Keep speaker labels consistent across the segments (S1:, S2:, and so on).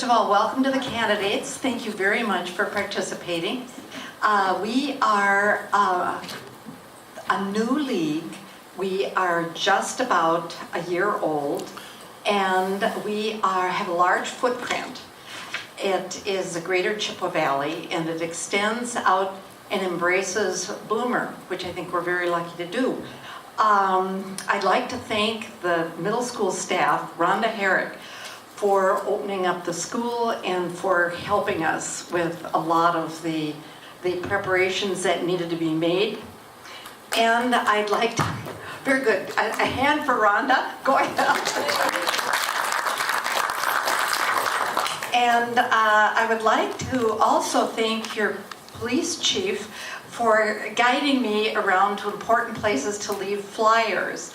S1: of all, welcome to the candidates. Thank you very much for participating. We are a new league. We are just about a year old, and we have a large footprint. It is the Greater Chippewa Valley, and it extends out and embraces Bloomer, which I think we're very lucky to do. I'd like to thank the middle school staff, Rhonda Herrick, for opening up the school and for helping us with a lot of the preparations that needed to be made. And I'd like to, very good, a hand for Rhonda, go ahead. And I would like to also thank your police chief for guiding me around to important places to leave flyers.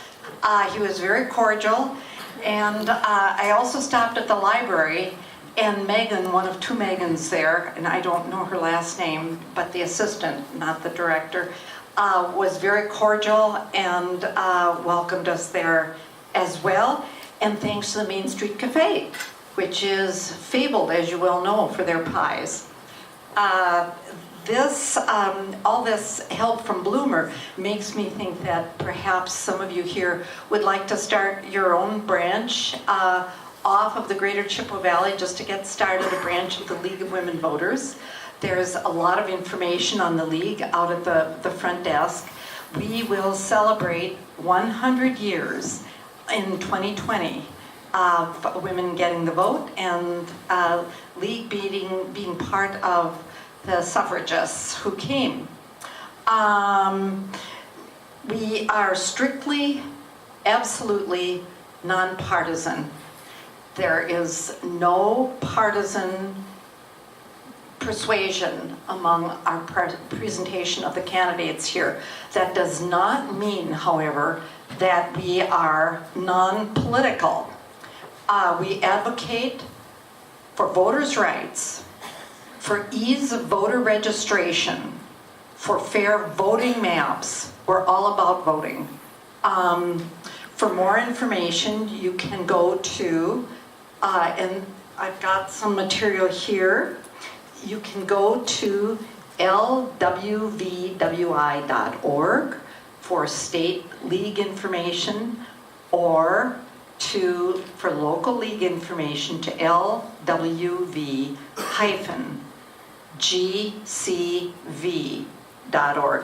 S1: He was very cordial. And I also stopped at the library, and Megan, one of two Megans there, and I don't know her last name, but the assistant, not the director, was very cordial and welcomed us there as well. And thanks to the Main Street Cafe, which is fabled, as you well know, for their pies. All this help from Bloomer makes me think that perhaps some of you here would like to start your own branch off of the Greater Chippewa Valley, just to get started, a branch of the League of Women Voters. There's a lot of information on the League out at the front desk. We will celebrate 100 years in 2020 of women getting the vote, and League being part of the suffragists who came. We are strictly, absolutely nonpartisan. There is no partisan persuasion among our presentation of the candidates here. That does not mean, however, that we are non-political. We advocate for voters' rights, for ease of voter registration, for fair voting maps. We're all about voting. For more information, you can go to, and I've got some material here, you can go to lwvwi.org for state league information, or for local league information to lwv-gcv.org.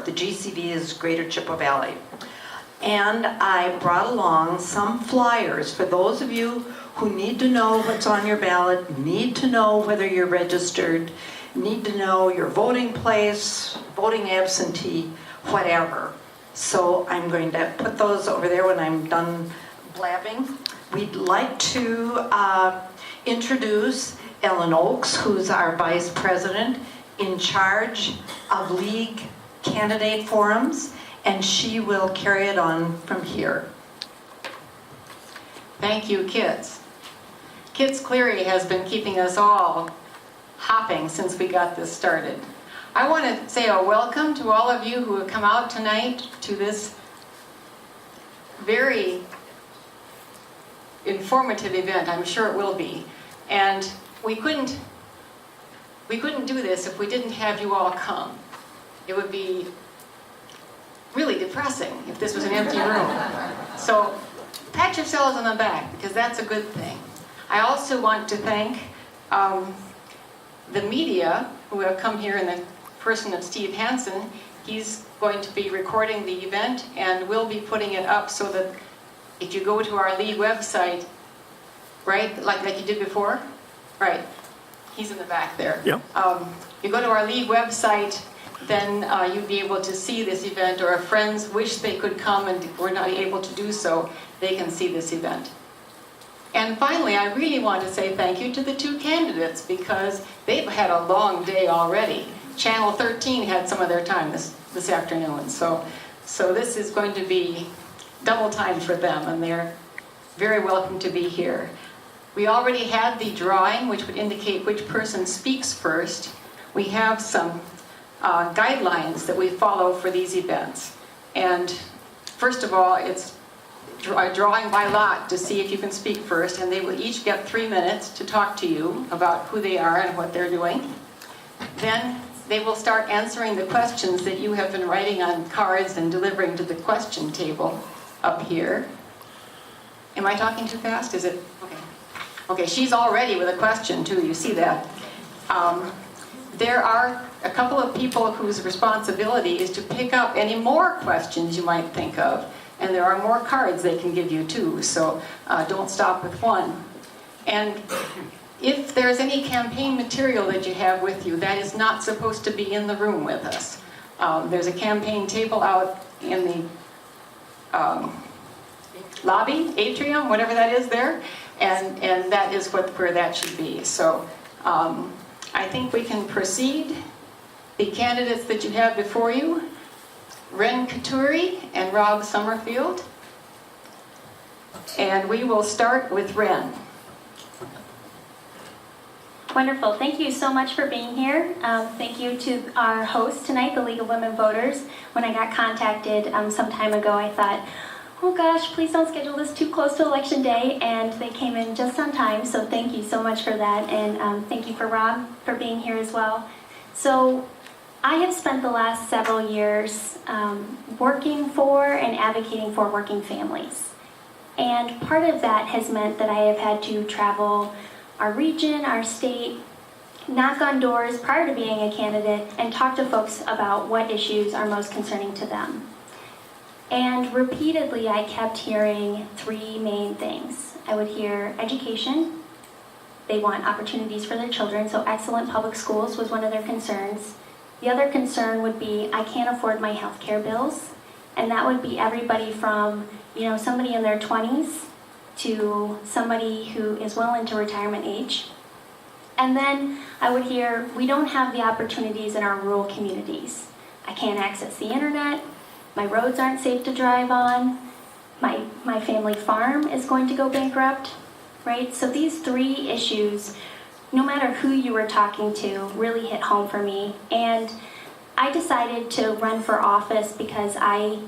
S1: The GCV is Greater Chippewa Valley. And I brought along some flyers for those of you who need to know what's on your ballot, need to know whether you're registered, need to know your voting place, voting absentee, whatever. So I'm going to put those over there when I'm done blabbing. We'd like to introduce Ellen Oakes, who's our Vice President in charge of League candidate forums, and she will carry it on from here.
S2: Thank you, Kids. Kids Cleary has been keeping us all hopping since we got this started. I want to say a welcome to all of you who have come out tonight to this very informative event. I'm sure it will be. And we couldn't do this if we didn't have you all come. It would be really depressing if this was an empty room. So pat yourselves on the back, because that's a good thing. I also want to thank the media who have come here in the person of Steve Hansen. He's going to be recording the event, and we'll be putting it up so that if you go to our League website, right, like you did before, right, he's in the back there.
S3: Yep.
S2: You go to our League website, then you'll be able to see this event, or if friends wish they could come and were not able to do so, they can see this event. And finally, I really want to say thank you to the two candidates, because they've had a long day already. Channel 13 had some of their time this afternoon, so this is going to be double time for them, and they're very welcome to be here. We already had the drawing, which would indicate which person speaks first. We have some guidelines that we follow for these events. And first of all, it's drawing by lot to see if you can speak first, and they will each get 3 minutes to talk to you about who they are and what they're doing. Then they will start answering the questions that you have been writing on cards and delivering to the question table up here. Am I talking too fast? Is it? Okay. Okay, she's already with a question too, you see that. There are a couple of people whose responsibility is to pick up any more questions you might think of, and there are more cards they can give you too, so don't stop with one. And if there's any campaign material that you have with you, that is not supposed to be in the room with us. There's a campaign table out in the lobby, atrium, whatever that is there, and that is where that should be. So I think we can proceed. The candidates that you have before you, Ren Katuri and Rob Summerfield. And we will start with Ren.
S3: Wonderful. Thank you so much for being here. Thank you to our host tonight, the League of Women Voters. When I got contacted some time ago, I thought, oh gosh, please don't schedule this too close to Election Day, and they came in just on time, so thank you so much for that, and thank you for Rob for being here as well. So I have spent the last several years working for and advocating for working families, and part of that has meant that I have had to travel our region, our state, knock on doors prior to being a candidate, and talk to folks about what issues are most concerning to them. And repeatedly, I kept hearing three main things. I would hear education. They want opportunities for their children, so excellent public schools was one of their concerns. The other concern would be, I can't afford my health care bills. And that would be everybody from, somebody in their 20s to somebody who is well into retirement age. And then I would hear, we don't have the opportunities in our rural communities. I can't access the internet. My roads aren't safe to drive on. My family farm is going to go bankrupt, right? So these three issues, no matter who you were talking to, really hit home for me. And I decided to run for office because I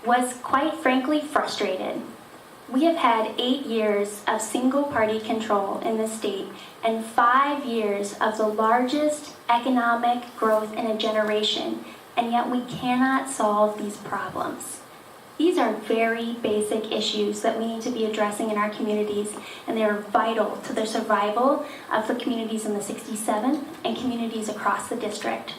S3: was, quite frankly, frustrated. We have had 8 years of single-party control in the state and 5 years of the largest economic growth in a generation. And yet we cannot solve these problems. These are very basic issues that we need to be addressing in our communities, and they are vital to the survival of the communities in the 67 and communities across the district.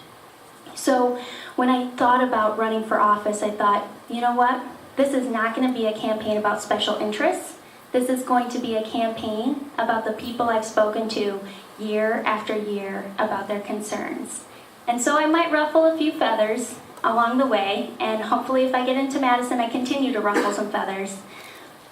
S3: So when I thought about running for office, I thought, you know what? This is not going to be a campaign about special interests. This is going to be a campaign about the people I've spoken to year after year about their concerns. And so I might ruffle a few feathers along the way, and hopefully if I get into Madison, I continue to ruffle some feathers.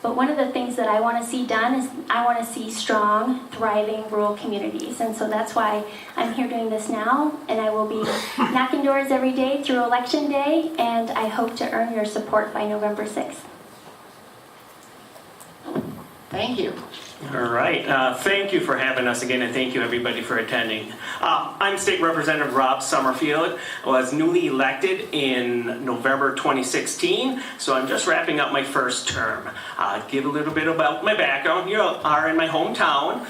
S3: But one of the things that I want to see done is I want to see strong, thriving rural communities. And so that's why I'm here doing this now, and I will be knocking doors every day through Election Day, and I hope to earn your support by November 6th.
S2: Thank you.
S4: All right. Thank you for having us again, and thank you everybody for attending. I'm State Representative Rob Summerfield. I was newly elected in November 2016, so I'm just wrapping up my first term. Give a little bit about my background. You are in my hometown,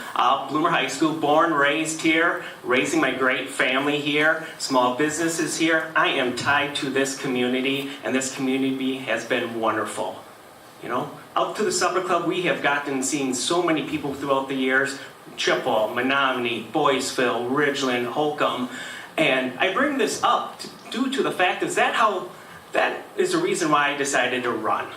S4: Bloomer High School, born, raised here, raising my great family here, small businesses here. I am tied to this community, and this community has been wonderful. Out to the Supper Club, we have gotten and seen so many people throughout the years, Chippewa, Menominee, Boyceville, Ridgeland, Holcomb, and I bring this up due to the fact that is the reason why I decided to run.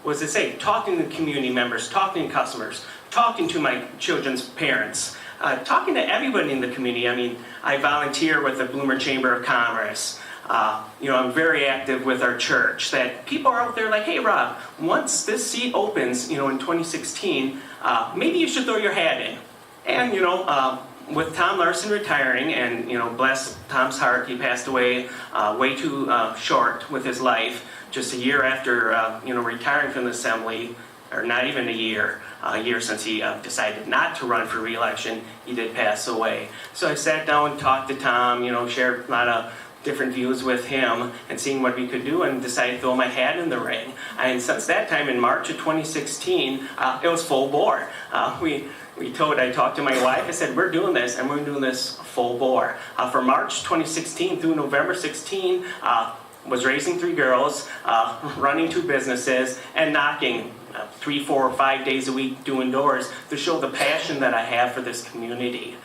S4: Was to say, talking to community members, talking to customers, talking to my children's parents, talking to everybody in the community. I mean, I volunteer with the Bloomer Chamber of Commerce. I'm very active with our church, that people are out there like, hey Rob, once this seat opens, in 2016, maybe you should throw your hat in. And, with Tom Larson retiring, and, bless Tom's heart, he passed away way too short with his life, just a year after, retiring from the assembly, or not even a year since he decided not to run for re-election, he did pass away. So I sat down and talked to Tom, shared a lot of different views with him and seeing what we could do, and decided to throw my hat in the ring. And since that time, in March of 2016, it was full bore. I talked to my wife, I said, we're doing this, and we're doing this full bore. From March 2016 through November 16, was raising 3 girls, running 2 businesses, and knocking 3, 4, or 5 days a week doing doors to show the passion that I have for this community.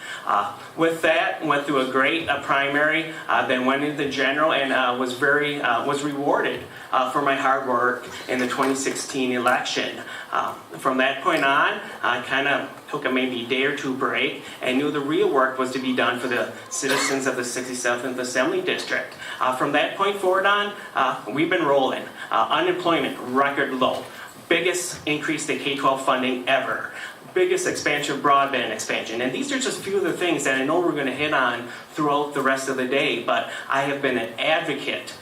S4: With that, went through a great primary, then went into the general, and was rewarded for my hard work in the 2016 election. From that point on, I kind of took a maybe day or 2 break and knew the real work was to be done for the citizens of the 67th Assembly District. From that point forward on, we've been rolling. Unemployment, record low. Biggest increase to K-12 funding ever. Biggest expansion of broadband expansion. And these are just a few of the things that I know we're going to hit on throughout the rest of the day, but I have been an advocate,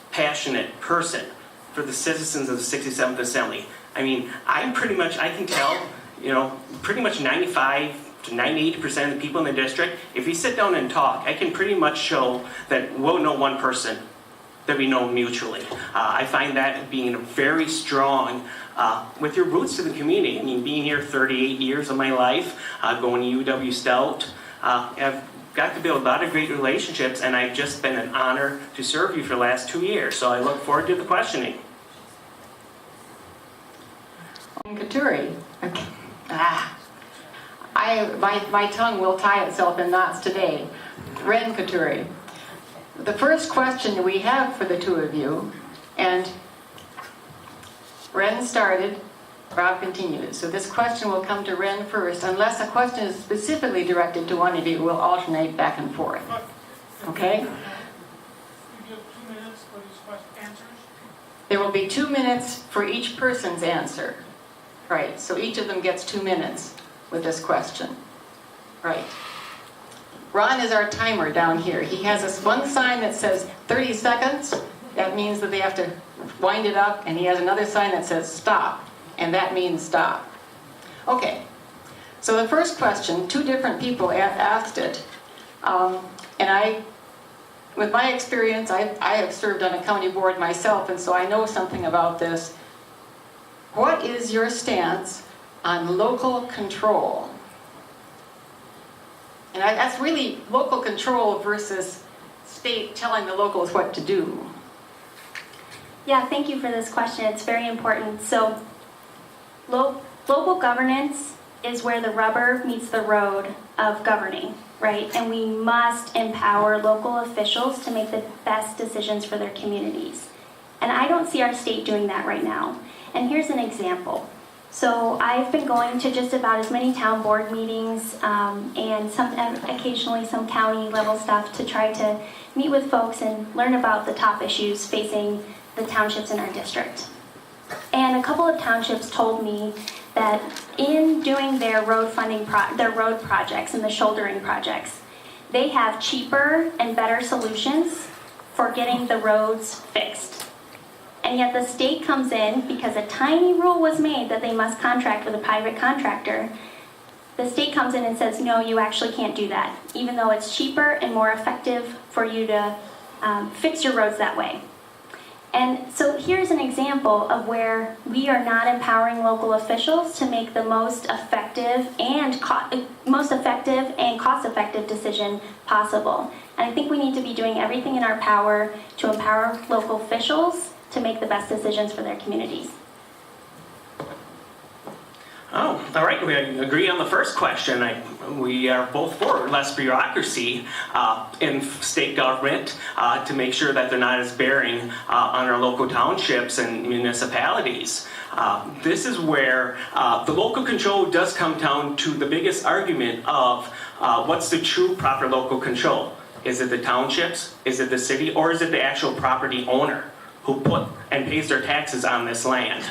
S4: passionate person for the citizens of the 67th Assembly. I mean, I can tell, pretty much 95 to 98% of the people in the district, if we sit down and talk, I can pretty much show that we'll know one person that we know mutually. I find that being very strong with your roots to the community. I mean, being here 38 years of my life, going to UW Stout, I've got to build a lot of great relationships, and I've just been an honor to serve you for the last 2 years. So I look forward to the questioning.
S2: Couturi. Okay. My tongue will tie itself in knots today. Ren Couturi. The first question that we have for the 2 of you, and Ren started, Rob continues. So this question will come to Ren first. Unless a question is specifically directed to one of you, we'll alternate back and forth. Okay?
S5: You give 2 minutes for these answers?
S2: There will be 2 minutes for each person's answer. Right, so each of them gets 2 minutes with this question. Right. Ron is our timer down here. He has this one sign that says 30 seconds. That means that they have to wind it up. And he has another sign that says stop. And that means stop. Okay. So the first question, 2 different people asked it. With my experience, I have served on a county board myself, and so I know something about this. What is your stance on local control? And that's really local control versus state telling the locals what to do.
S3: Yeah, thank you for this question. It's very important. So, local governance is where the rubber meets the road of governing, right? And we must empower local officials to make the best decisions for their communities. And I don't see our state doing that right now. And here's an example. So I've been going to just about as many town board meetings and occasionally some county level stuff to try to meet with folks and learn about the top issues facing the townships in our district. And a couple of townships told me that in doing their road funding, their road projects and the shouldering projects, they have cheaper and better solutions for getting the roads fixed. And yet the state comes in, because a tiny rule was made that they must contract with a private contractor, the state comes in and says, no, you actually can't do that, even though it's cheaper and more effective for you to fix your roads that way. And so here's an example of where we are not empowering local officials to make the most effective and cost-effective decision possible. And I think we need to be doing everything in our power to empower local officials to make the best decisions for their communities.
S4: Oh, all right. We agree on the first question. We are both for less bureaucracy in state government to make sure that they're not as bearing on our local townships and municipalities. This is where the local control does come down to the biggest argument of what's the true proper local control. Is it the townships? Is it the city? Or is it the actual property owner who put and pays their taxes on this land?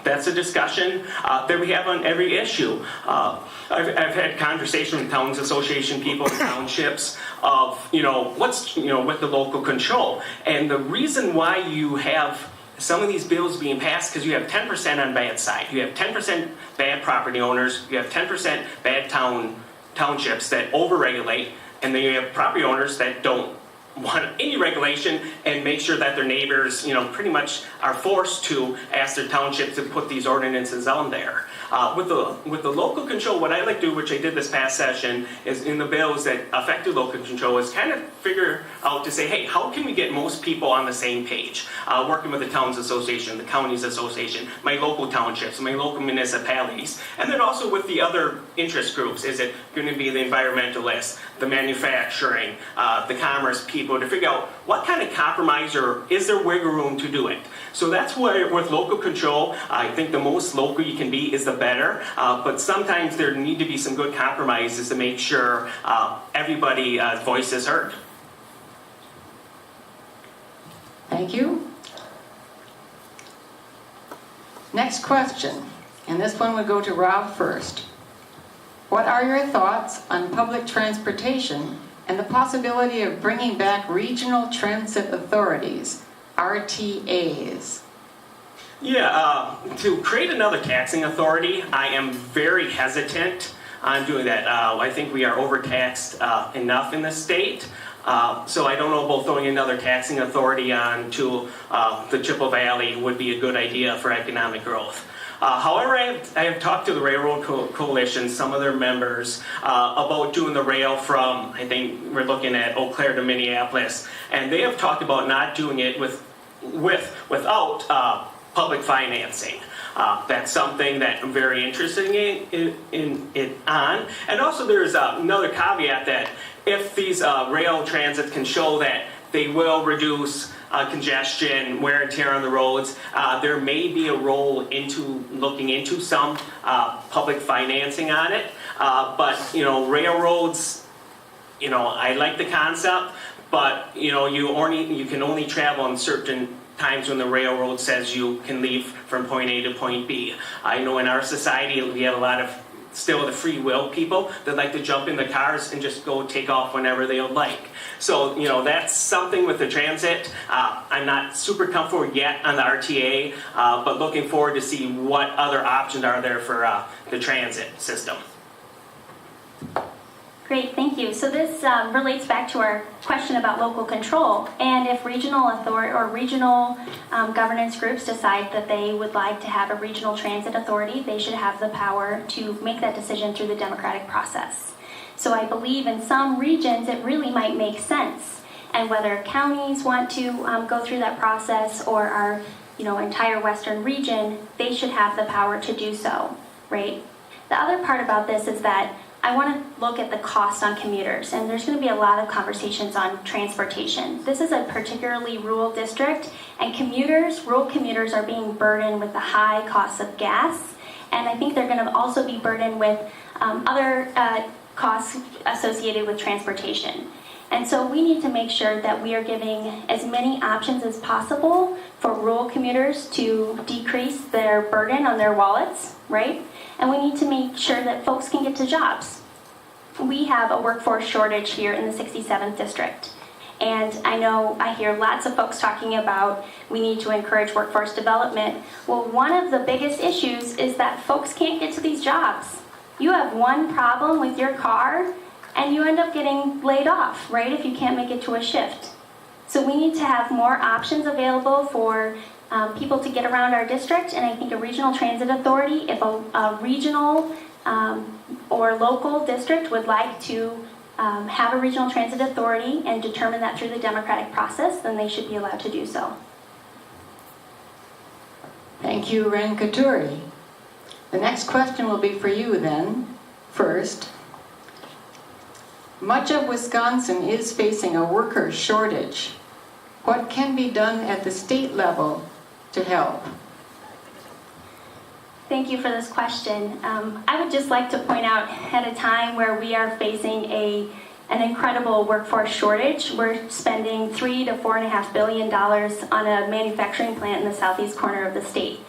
S4: That's a discussion that we have on every issue. I've had conversations with towns association people, townships, of what's with the local control, and the reason why you have some of these bills being passed, because you have 10% on bad side, you have 10% bad property owners, you have 10% bad townships that overregulate, and then you have property owners that don't want any regulation and make sure that their neighbors, pretty much are forced to ask their township to put these ordinances on there. With the local control, what I like to do, which I did this past session, is in the bills that affect the local control, is kind of figure out to say, hey, how can we get most people on the same page? Working with the Towns Association, the Counties Association, my local townships, my local municipalities, and then also with the other interest groups. Is it going to be the environmentalists, the manufacturing, the commerce people, to figure out what kind of compromise or is there wiggle room to do it. So that's where with local control, I think the most local you can be is the better, but sometimes there need to be some good compromises to make sure everybody's voice is heard.
S2: Thank you. Next question, and this one would go to Rob first. What are your thoughts on public transportation and the possibility of bringing back regional transit authorities, RTAs?
S4: Yeah, to create another taxing authority, I am very hesitant on doing that. I think we are overtaxed enough in this state. So I don't know about throwing another taxing authority on to the Chippewa Valley would be a good idea for economic growth. However, I have talked to the Railroad Coalition, some of their members, about doing the rail from, I think we're looking at Eau Claire to Minneapolis, and they have talked about not doing it without public financing. That's something that I'm very interested in it on. And also there's another caveat that if these rail transits can show that they will reduce congestion, wear and tear on the roads, there may be a role into looking into some public financing on it. But railroads, I like the concept, but you can only travel on certain times when the railroad says you can leave from point A to point B. I know in our society we have a lot of still the free will people that like to jump in the cars and just go take off whenever they would like. So, that's something with the transit. I'm not super comfortable yet on the RTA, but looking forward to see what other options are there for the transit system.
S3: Great, thank you. So this relates back to our question about local control. And if regional authority or regional governance groups decide that they would like to have a regional transit authority, they should have the power to make that decision through the democratic process. So I believe in some regions it really might make sense. And whether counties want to go through that process or our entire western region, they should have the power to do so, right? The other part about this is that I want to look at the cost on commuters, and there's going to be a lot of conversations on transportation. This is a particularly rural district, and rural commuters are being burdened with the high costs of gas, and I think they're going to also be burdened with other costs associated with transportation. And so we need to make sure that we are giving as many options as possible for rural commuters to decrease their burden on their wallets, right? And we need to make sure that folks can get to jobs. We have a workforce shortage here in the 67th district. And I know I hear lots of folks talking about we need to encourage workforce development. Well, one of the biggest issues is that folks can't get to these jobs. You have one problem with your car and you end up getting laid off, right, if you can't make it to a shift. So we need to have more options available for people to get around our district, and I think a regional transit authority, if a regional or local district would like to have a regional transit authority and determine that through the democratic process, then they should be allowed to do so.
S2: Thank you, Ren Katuri. The next question will be for you then, first. Much of Wisconsin is facing a worker shortage. What can be done at the state level to help?
S3: Thank you for this question. I would just like to point out at a time where we are facing an incredible workforce shortage, we're spending $3 to $4.5 billion on a manufacturing plant in the southeast corner of the state.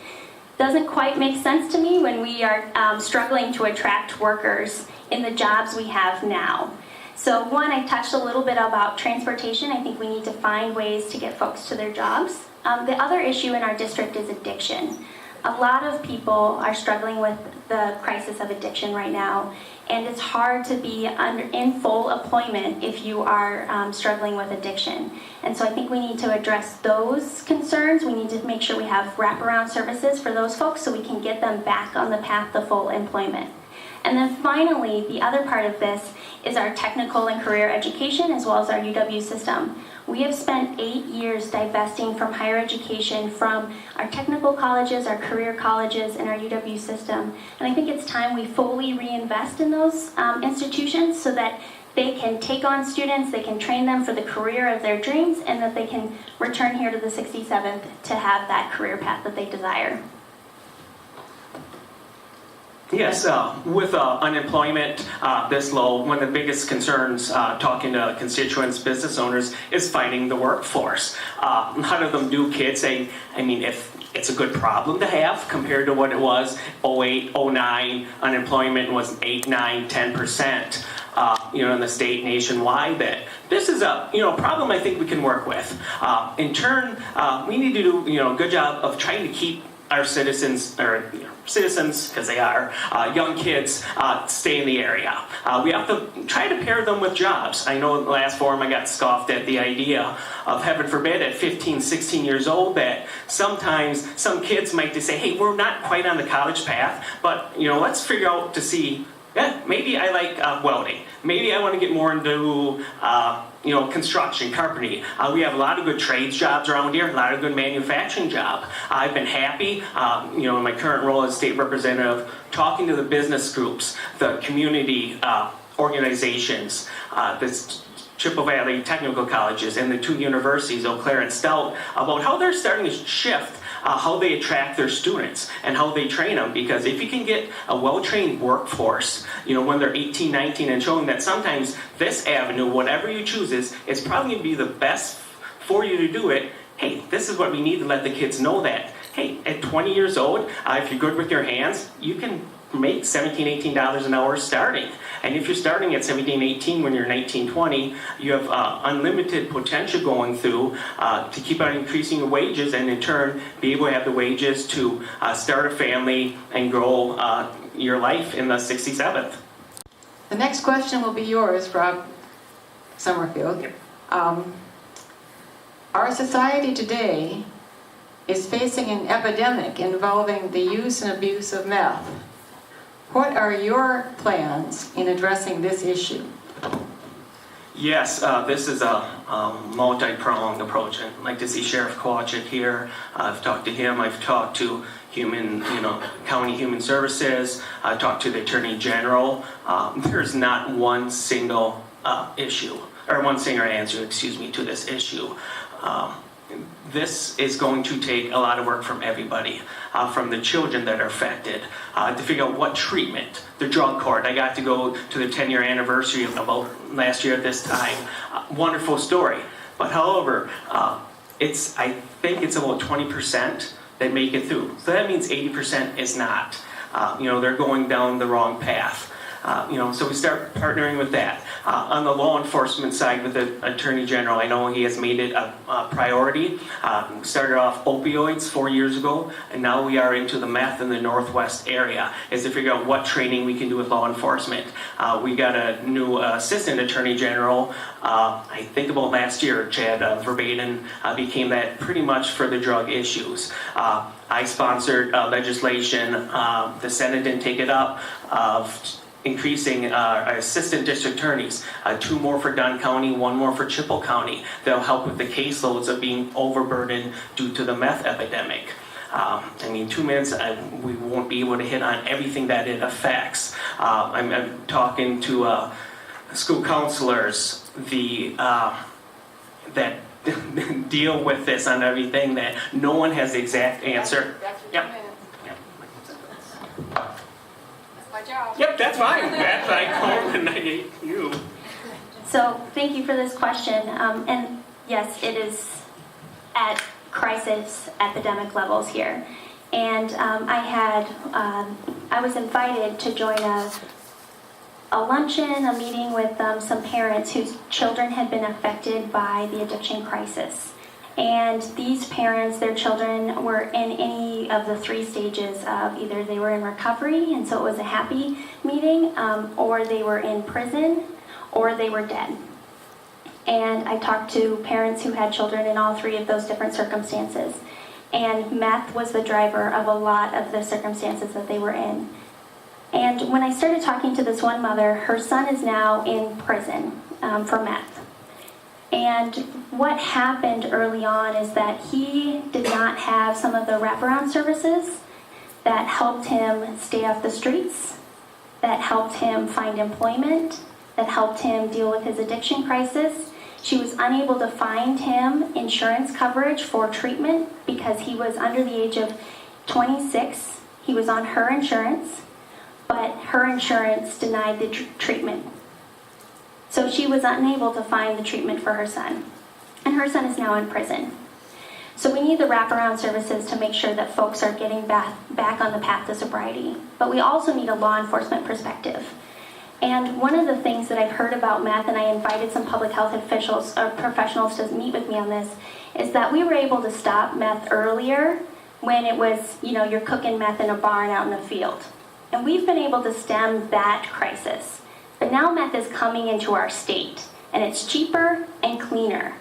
S3: Doesn't quite make sense to me when we are struggling to attract workers in the jobs we have now. So one, I touched a little bit about transportation. I think we need to find ways to get folks to their jobs. The other issue in our district is addiction. A lot of people are struggling with the crisis of addiction right now, and it's hard to be in full employment if you are struggling with addiction. And so I think we need to address those concerns. We need to make sure we have wraparound services for those folks so we can get them back on the path to full employment. And then finally, the other part of this is our technical and career education as well as our UW system. We have spent 8 years divesting from higher education, from our technical colleges, our career colleges, and our UW system. And I think it's time we fully reinvest in those institutions so that they can take on students, they can train them for the career of their dreams, and that they can return here to the 67th to have that career path that they desire.
S4: Yes, with unemployment this low, one of the biggest concerns talking to constituents, business owners, is finding the workforce. A lot of them do kids say, I mean, if it's a good problem to have compared to what it was 08, 09, unemployment was 8, 9, 10%. In the state nationwide, that this is a problem I think we can work with. In turn, we need to do a good job of trying to keep our citizens, or citizens, because they are, young kids, stay in the area. We have to try to pair them with jobs. I know in the last forum I got scoffed at the idea of, heaven forbid, at 15, 16 years old, that sometimes some kids might just say, hey, we're not quite on the college path, but let's figure out to see, maybe I like welding. Maybe I want to get more into construction, carpentry. We have a lot of good trades jobs around here, a lot of good manufacturing jobs. I've been happy, in my current role as state representative, talking to the business groups, the community organizations, the Chippewa Valley Technical Colleges, and the 2 universities, Eau Claire and Stout, about how they're starting to shift how they attract their students and how they train them. Because if you can get a well-trained workforce, when they're 18, 19, and showing that sometimes this avenue, whatever you choose, is probably going to be the best for you to do it, hey, this is what we need to let the kids know that, hey, at 20 years old, if you're good with your hands, you can make $17, $18 an hour starting. And if you're starting at 17, 18 when you're 19, 20, you have unlimited potential going through to keep on increasing your wages, and in turn be able to have the wages to start a family and grow your life in the 67th.
S2: The next question will be yours, Rob Summerfield.
S4: Yep.
S2: Our society today is facing an epidemic involving the use and abuse of meth. What are your plans in addressing this issue?
S4: Yes, this is a multi-pronged approach. I'd like to see Sheriff Kowalczyk here. I've talked to him. I've talked to County Human Services. I've talked to the Attorney General. There's not one single issue, or one single answer, to this issue. This is going to take a lot of work from everybody, from the children that are affected, to figure out what treatment, the drug court. I got to go to the 10-year anniversary of about last year at this time. Wonderful story. But however, I think it's about 20% that make it through. So that means 80% is not. They're going down the wrong path. So we start partnering with that. On the law enforcement side with the Attorney General, I know he has made it a priority. Started off opioids 4 years ago, and now we are into the meth in the Northwest area, is to figure out what training we can do with law enforcement. We got a new Assistant Attorney General, I think about last year, Chad Verbaden became that pretty much for the drug issues. I sponsored legislation, the Senate didn't take it up, of increasing assistant district attorneys, 2 more for Dunn County, 1 more for Chippewa County. They'll help with the caseloads of being overburdened due to the meth epidemic. 2 minutes, we won't be able to hit on everything that it affects. I'm talking to school counselors, that deal with this on everything, that no one has the exact answer. Yep.
S2: My job.
S4: Yep, that's fine. That's I coordinate you.
S3: So thank you for this question. And yes, it is at crisis epidemic levels here. And I was invited to join a luncheon, a meeting with some parents whose children had been affected by the addiction crisis. And these parents, their children were in any of the 3 stages of either they were in recovery, and so it was a happy meeting, or they were in prison, or they were dead. And I talked to parents who had children in all 3 of those different circumstances. And meth was the driver of a lot of the circumstances that they were in. And when I started talking to this one mother, her son is now in prison for meth. And what happened early on is that he did not have some of the wraparound services that helped him stay off the streets, that helped him find employment, that helped him deal with his addiction crisis. She was unable to find him insurance coverage for treatment because he was under the age of 26. He was on her insurance, but her insurance denied the treatment. So she was unable to find the treatment for her son. And her son is now in prison. So we need the wraparound services to make sure that folks are getting back on the path to sobriety. But we also need a law enforcement perspective. And one of the things that I've heard about meth, and I invited some public health officials or professionals to meet with me on this, is that we were able to stop meth earlier when it was, you're cooking meth in a barn out in the field. And we've been able to stem that crisis. But now meth is coming into our state, and it's cheaper and cleaner.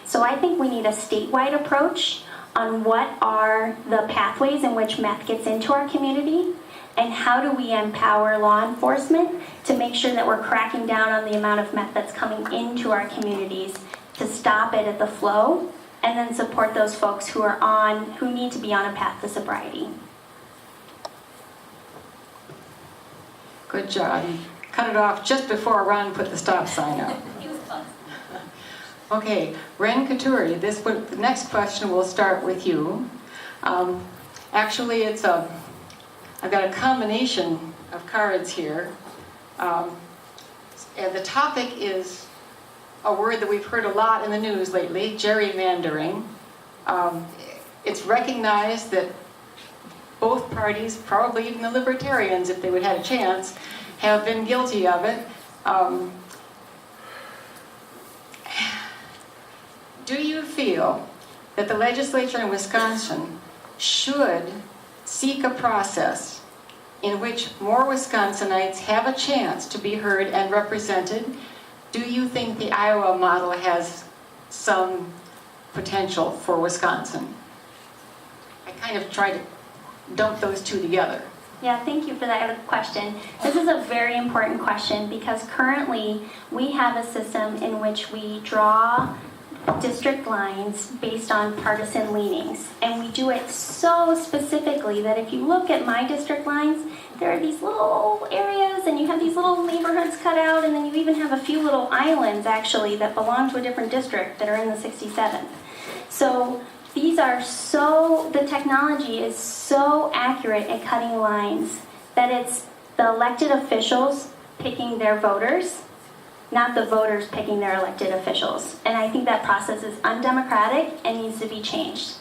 S3: So I think we need a statewide approach on what are the pathways in which meth gets into our community, and how do we empower law enforcement to make sure that we're cracking down on the amount of meth that's coming into our communities to stop it at the flow, and then support those folks who need to be on a path to sobriety.
S2: Good job. You cut it off just before Ron put the stop sign up.
S3: It was close.
S2: Okay, Ren Katuri, the next question will start with you. Actually, I've got a combination of cards here. And the topic is a word that we've heard a lot in the news lately, gerrymandering. It's recognized that both parties, probably even the Libertarians, if they would have a chance, have been guilty of it. Do you feel that the legislature in Wisconsin should seek a process in which more Wisconsinites have a chance to be heard and represented? Do you think the Iowa model has some potential for Wisconsin? I kind of try to dump those two together.
S3: Yeah, thank you for that question. This is a very important question because currently we have a system in which we draw district lines based on partisan leanings. And we do it so specifically that if you look at my district lines, there are these little areas and you have these little neighborhoods cut out, and then you even have a few little islands actually that belong to a different district that are in the 67th. So the technology is so accurate at cutting lines that it's the elected officials picking their voters, not the voters picking their elected officials. And I think that process is undemocratic and needs to be changed.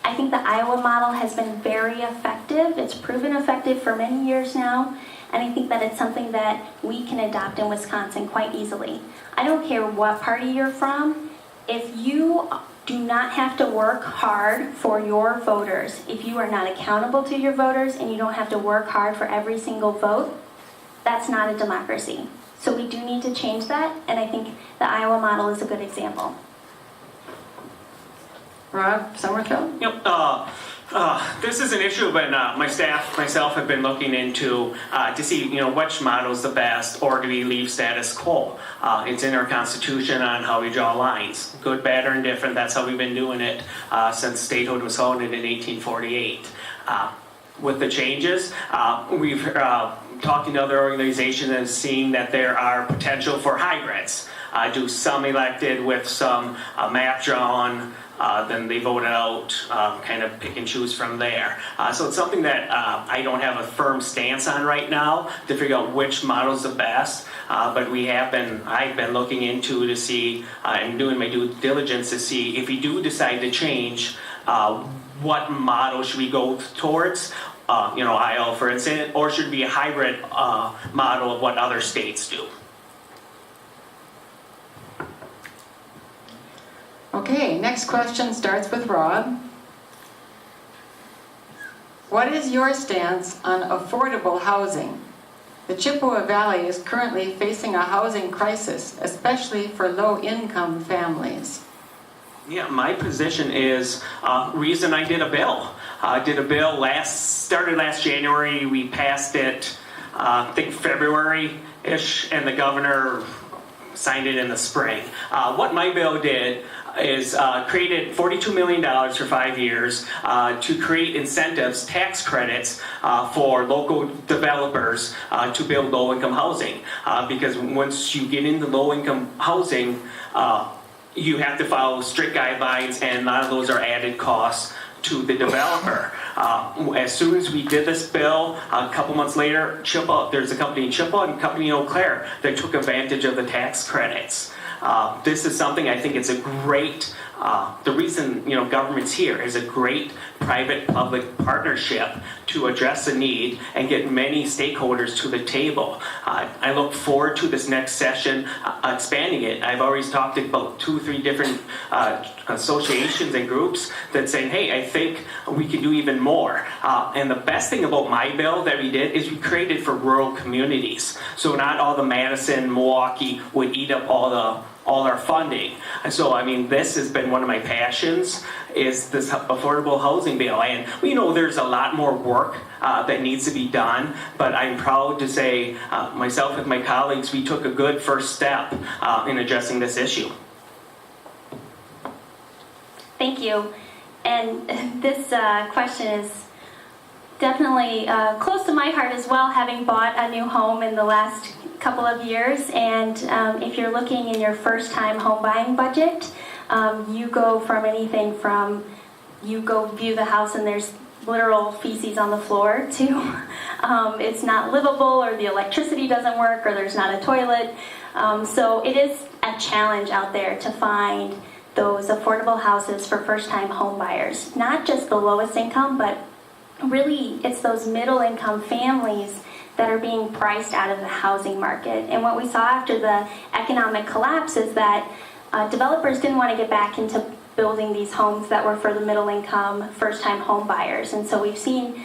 S3: I think the Iowa model has been very effective. It's proven effective for many years now. And I think that it's something that we can adopt in Wisconsin quite easily. I don't care what party you're from. If you do not have to work hard for your voters, if you are not accountable to your voters and you don't have to work hard for every single vote, that's not a democracy. So we do need to change that, and I think the Iowa model is a good example.
S2: Rob Sommerfeld?
S4: Yep. This is an issue, but my staff, myself, have been looking into to see, which model is the best, or do we leave status quo? It's in our Constitution on how we draw lines, good, bad, or indifferent. That's how we've been doing it since statehood was founded in 1848. With the changes, we've talking to other organizations and seeing that there are potential for hybrids. Do some elected with some map drawn. Then they vote it out, kind of pick and choose from there. So it's something that I don't have a firm stance on right now to figure out which model is the best. But I've been looking into to see and doing my due diligence to see if we do decide to change, what model should we go towards? Iowa, for instance, or should it be a hybrid model of what other states do?
S2: Okay, next question starts with Rob. What is your stance on affordable housing? The Chippewa Valley is currently facing a housing crisis, especially for low-income families.
S4: Yeah, my position is reason I did a bill. Started last January. We passed it, I think February-ish, and the governor signed it in the spring. What my bill did is created $42 million for 5 years to create incentives, tax credits for local developers to build low-income housing. Because once you get into low-income housing, you have to follow strict guidelines, and a lot of those are added costs to the developer. As soon as we did this bill, a couple months later, there's a company in Chippewa and a company in Eau Claire that took advantage of the tax credits. This is something I think it's a great, the reason government's here is a great private-public partnership to address a need and get many stakeholders to the table. I look forward to this next session expanding it. I've always talked about 2 or 3 different associations and groups that saying, hey, I think we can do even more. And the best thing about my bill that we did is we created for rural communities. So not all the Madison, Milwaukee would eat up all our funding. And so, I mean, this has been one of my passions, is this affordable housing bill. And we know there's a lot more work that needs to be done, but I'm proud to say, myself and my colleagues, we took a good first step in addressing this issue.
S3: Thank you. And this question is definitely close to my heart as well, having bought a new home in the last couple of years. And if you're looking in your first time home buying budget, you go from anything from you go view the house and there's literal feces on the floor to it's not livable, or the electricity doesn't work, or there's not a toilet. So it is a challenge out there to find those affordable houses for first time home buyers. Not just the lowest income, but really it's those middle income families that are being priced out of the housing market. And what we saw after the economic collapse is that developers didn't want to get back into building these homes that were for the middle income, first time home buyers. And so we've seen,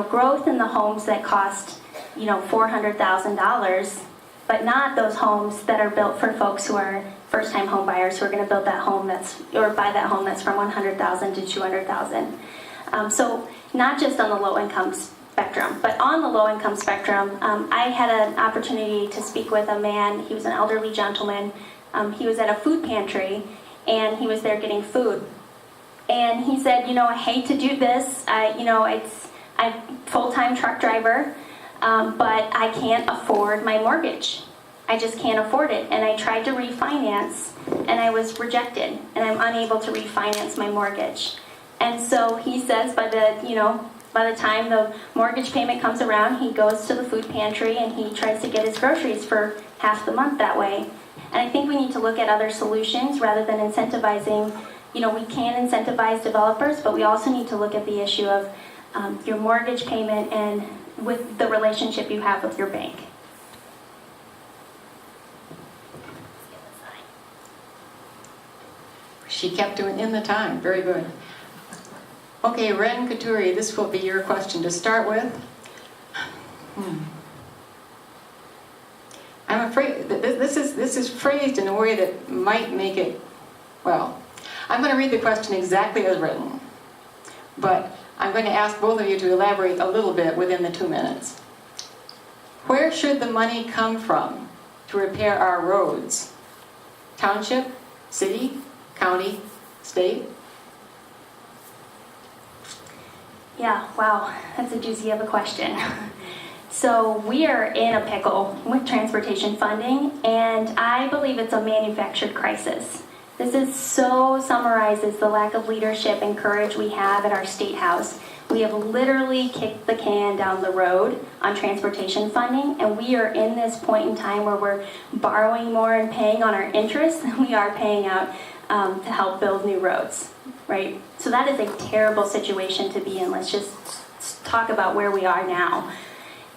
S3: growth in the homes that cost, $400,000, but not those homes that are built for folks who are first time home buyers who are going to build that home buy that home that's from $100,000 to $200,000. So not just on the low income spectrum, but on the low income spectrum, I had an opportunity to speak with a man. He was an elderly gentleman. He was at a food pantry, and he was there getting food. And he said, I hate to do this. I'm a full-time truck driver, but I can't afford my mortgage. I just can't afford it. And I tried to refinance, and I was rejected, and I'm unable to refinance my mortgage. And so he says by the time the mortgage payment comes around, he goes to the food pantry and he tries to get his groceries for half the month that way. And I think we need to look at other solutions rather than incentivizing. We can incentivize developers, but we also need to look at the issue of your mortgage payment and with the relationship you have with your bank.
S2: She kept doing in the time. Very good. Okay, Ren Katuri, this will be your question to start with. I'm afraid that this is phrased in a way that might make it, well, I'm going to read the question exactly as written, but I'm going to ask both of you to elaborate a little bit within the 2 minutes. Where should the money come from to repair our roads? Township, city, county, state?
S3: Yeah, wow, that's a doozy of a question. So we are in a pickle with transportation funding, and I believe it's a manufactured crisis. This so summarizes the lack of leadership and courage we have at our state house. We have literally kicked the can down the road on transportation funding, and we are in this point in time where we're borrowing more and paying on our interest than we are paying out to help build new roads, right? So that is a terrible situation to be in. Let's just talk about where we are now.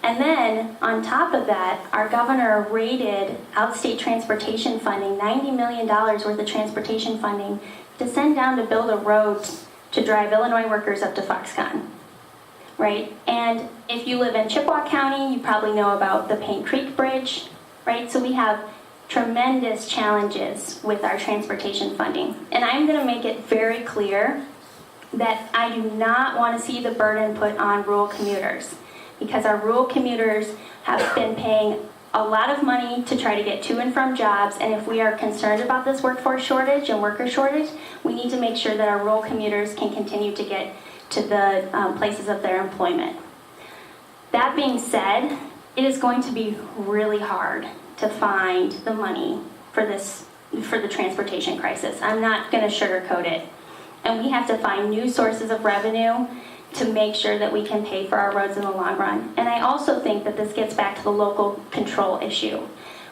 S3: And then, on top of that, our governor rated outstate transportation funding, $90 million worth of transportation funding, to send down to build a road to drive Illinois workers up to Foxconn, right? And if you live in Chippewa County, you probably know about the Paint Creek Bridge, right? So we have tremendous challenges with our transportation funding. And I'm going to make it very clear that I do not want to see the burden put on rural commuters, because our rural commuters have been paying a lot of money to try to get to and from jobs, and if we are concerned about this workforce shortage and worker shortage, we need to make sure that our rural commuters can continue to get to the places of their employment. That being said, it is going to be really hard to find the money for the transportation crisis. I'm not going to sugarcoat it. And we have to find new sources of revenue to make sure that we can pay for our roads in the long run. And I also think that this gets back to the local control issue.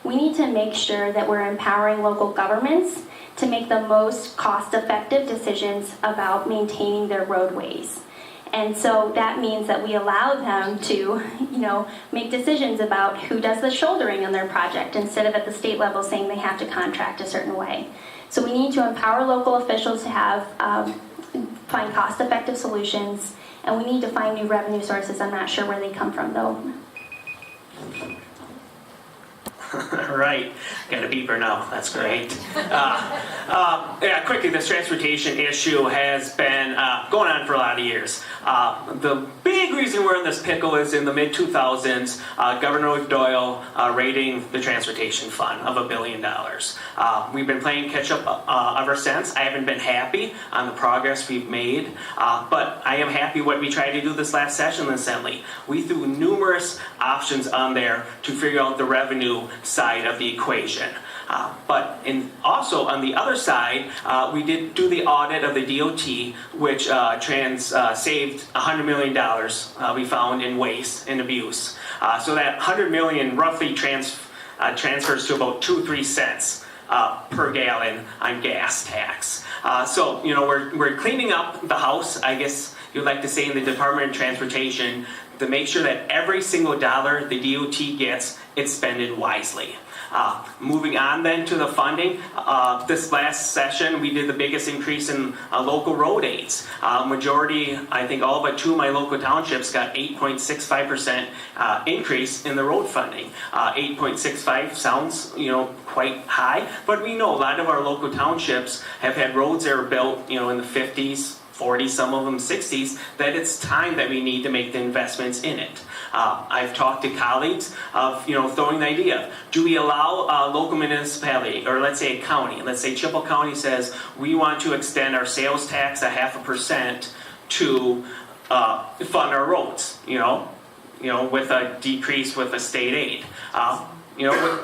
S3: We need to make sure that we're empowering local governments to make the most cost-effective decisions about maintaining their roadways. And so that means that we allow them to, make decisions about who does the shouldering on their project, instead of at the state level saying they have to contract a certain way. So we need to empower local officials to find cost-effective solutions, and we need to find new revenue sources. I'm not sure where they come from, though.
S4: Right, got a beeper now, that's great. Quickly, this transportation issue has been going on for a lot of years. The big reason we're in this pickle is in the mid-2000s, Governor Doyle raiding the transportation fund of $1 billion. We've been playing catch-up ever since. I haven't been happy on the progress we've made, but I am happy what we tried to do this last session in Assembly. We threw numerous options on there to figure out the revenue side of the equation. But also on the other side, we did do the audit of the DOT, which saved $100 million we found in waste and abuse. So that $100 million roughly transfers to about 2-3 cents per gallon on gas tax. So we're cleaning up the house, I guess you'd like to say, in the Department of Transportation, to make sure that every single dollar the DOT gets, it's spent wisely. Moving on then to the funding, this last session we did the biggest increase in local road aids. Majority, I think all but 2 of my local townships got 8.65% increase in the road funding. 8.65 sounds, quite high, but we know a lot of our local townships have had roads that were built, in the 50s, 40s, some of them 60s, that it's time that we need to make the investments in it. I've talked to colleagues of, throwing the idea, do we allow a local municipality, or let's say a county, let's say Chippewa County says, we want to extend our sales tax 0.5% to fund our roads, with a decrease with a state aid.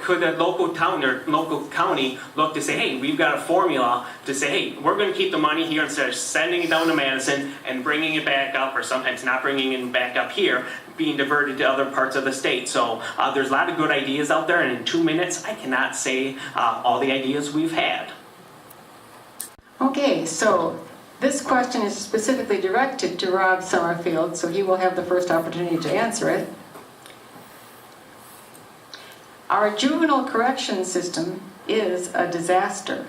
S4: Could a local town or local county look to say, hey, we've got a formula to say, hey, we're going to keep the money here instead of sending it down to Madison and bringing it back up, or sometimes not bringing it back up here, being diverted to other parts of the state. So there's a lot of good ideas out there, and in 2 minutes, I cannot say all the ideas we've had.
S2: Okay, so this question is specifically directed to Rob Summerfield, so he will have the first opportunity to answer it. Our juvenile correction system is a disaster.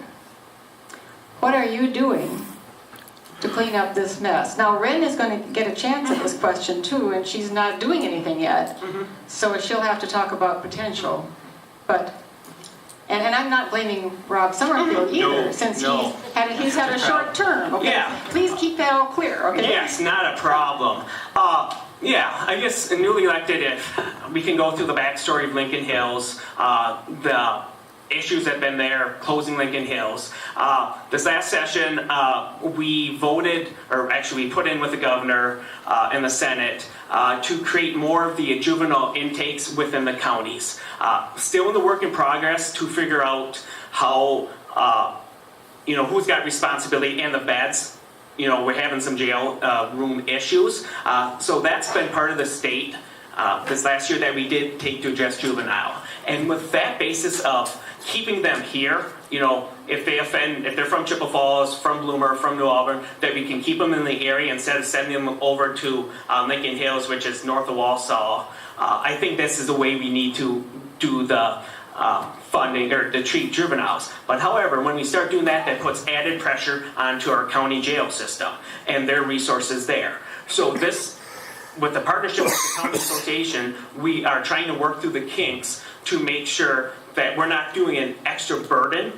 S2: What are you doing to clean up this mess? Now, Ren is going to get a chance at this question too, and she's not doing anything yet, so she'll have to talk about potential. But, and I'm not blaming Rob Summerfield either, since he's had a short term. Okay?
S4: Yeah.
S2: Please keep that all clear. Okay?
S4: Yes, not a problem. I guess newly elected, if we can go through the backstory of Lincoln Hills, the issues that have been there, closing Lincoln Hills. This last session, we voted, or actually we put in with the governor and the Senate to create more of the juvenile intakes within the counties. Still in the work in progress to figure out how, who's got responsibility and the beds. We're having some jail room issues. So that's been part of the state this last year that we did take to address juvenile. And with that basis of keeping them here, if they're from Chippewa Falls, from Bloomer, from New Auburn, that we can keep them in the area instead of sending them over to Lincoln Hills, which is north of Walsall. I think this is the way we need to do the funding or to treat juveniles. But however, when we start doing that, that puts added pressure onto our county jail system and their resources there. So this, with the partnership with the county association, we are trying to work through the kinks to make sure that we're not doing an extra burden.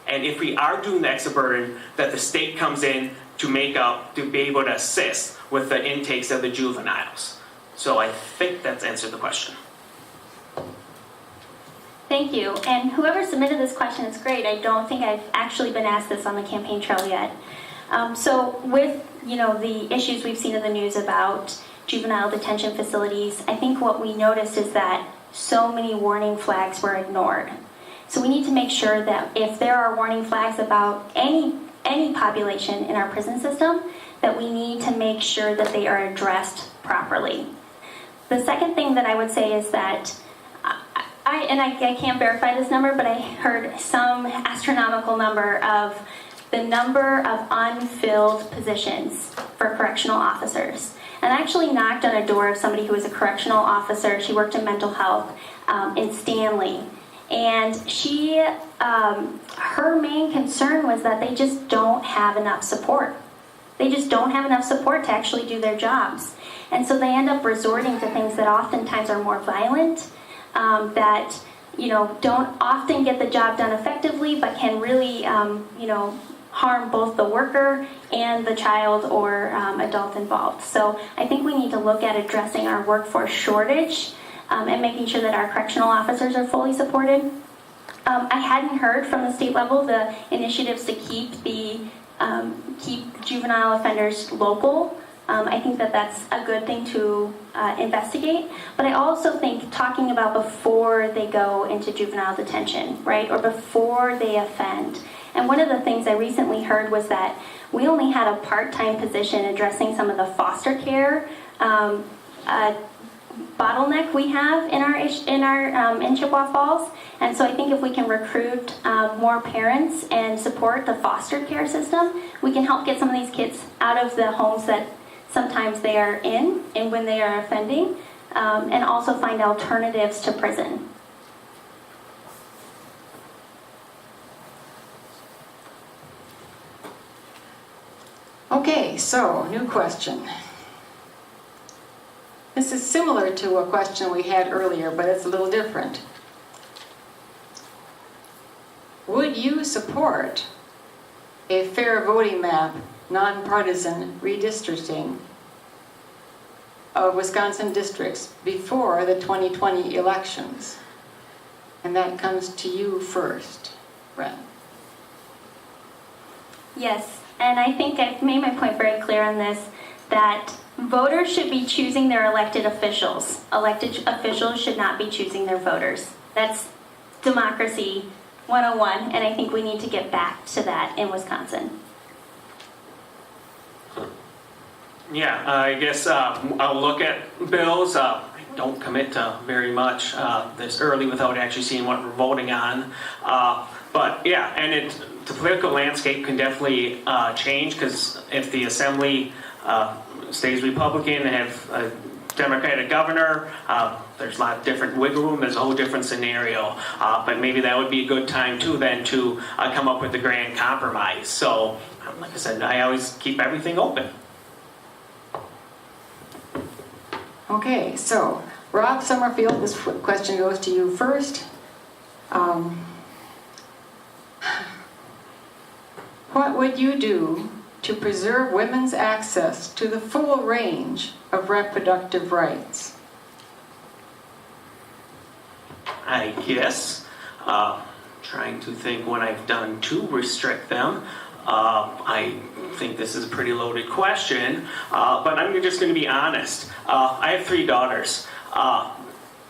S4: And if we are doing the extra burden, that the state comes in to make up, to be able to assist with the intakes of the juveniles. So I think that's answered the question.
S3: Thank you. And whoever submitted this question is great. I don't think I've actually been asked this on the campaign trail yet. So with, the issues we've seen in the news about juvenile detention facilities, I think what we noticed is that so many warning flags were ignored. So we need to make sure that if there are warning flags about any population in our prison system, that we need to make sure that they are addressed properly. The second thing that I would say is that I can't verify this number, but I heard some astronomical number of the number of unfilled positions for correctional officers. And I actually knocked on a door of somebody who was a correctional officer. She worked in mental health in Stanley. And her main concern was that they just don't have enough support. They just don't have enough support to actually do their jobs. And so they end up resorting to things that oftentimes are more violent, that don't often get the job done effectively, but can really harm both the worker and the child or adult involved. So I think we need to look at addressing our workforce shortage and making sure that our correctional officers are fully supported. I hadn't heard from the state level the initiatives to keep juvenile offenders local. I think that that's a good thing to investigate. But I also think talking about before they go into juvenile detention, right, or before they offend. And one of the things I recently heard was that we only had a part-time position addressing some of the foster care bottleneck we have in Chippewa Falls. And so I think if we can recruit more parents and support the foster care system, we can help get some of these kids out of the homes that sometimes they are in and when they are offending, and also find alternatives to prison.
S2: Okay, so new question. This is similar to a question we had earlier, but it's a little different. Would you support a fair voting map, nonpartisan redistricting of Wisconsin districts before the 2020 elections? And that comes to you first, Brent.
S3: Yes, and I think I've made my point very clear on this, that voters should be choosing their elected officials. Elected officials should not be choosing their voters. That's democracy 101, and I think we need to get back to that in Wisconsin.
S4: Yeah, I guess I'll look at bills. I don't commit to very much this early without actually seeing what we're voting on. But yeah, and the political landscape can definitely change, because if the assembly stays Republican and have a Democratic governor, there's a lot of different wiggle room. There's a whole different scenario. But maybe that would be a good time too then to come up with a grand compromise. So like I said, I always keep everything open.
S2: Okay, so Rob Summerfield, this question goes to you first. What would you do to preserve women's access to the full range of reproductive rights?
S4: I guess trying to think what I've done to restrict them. I think this is a pretty loaded question, but I'm just going to be honest. I have 3 daughters.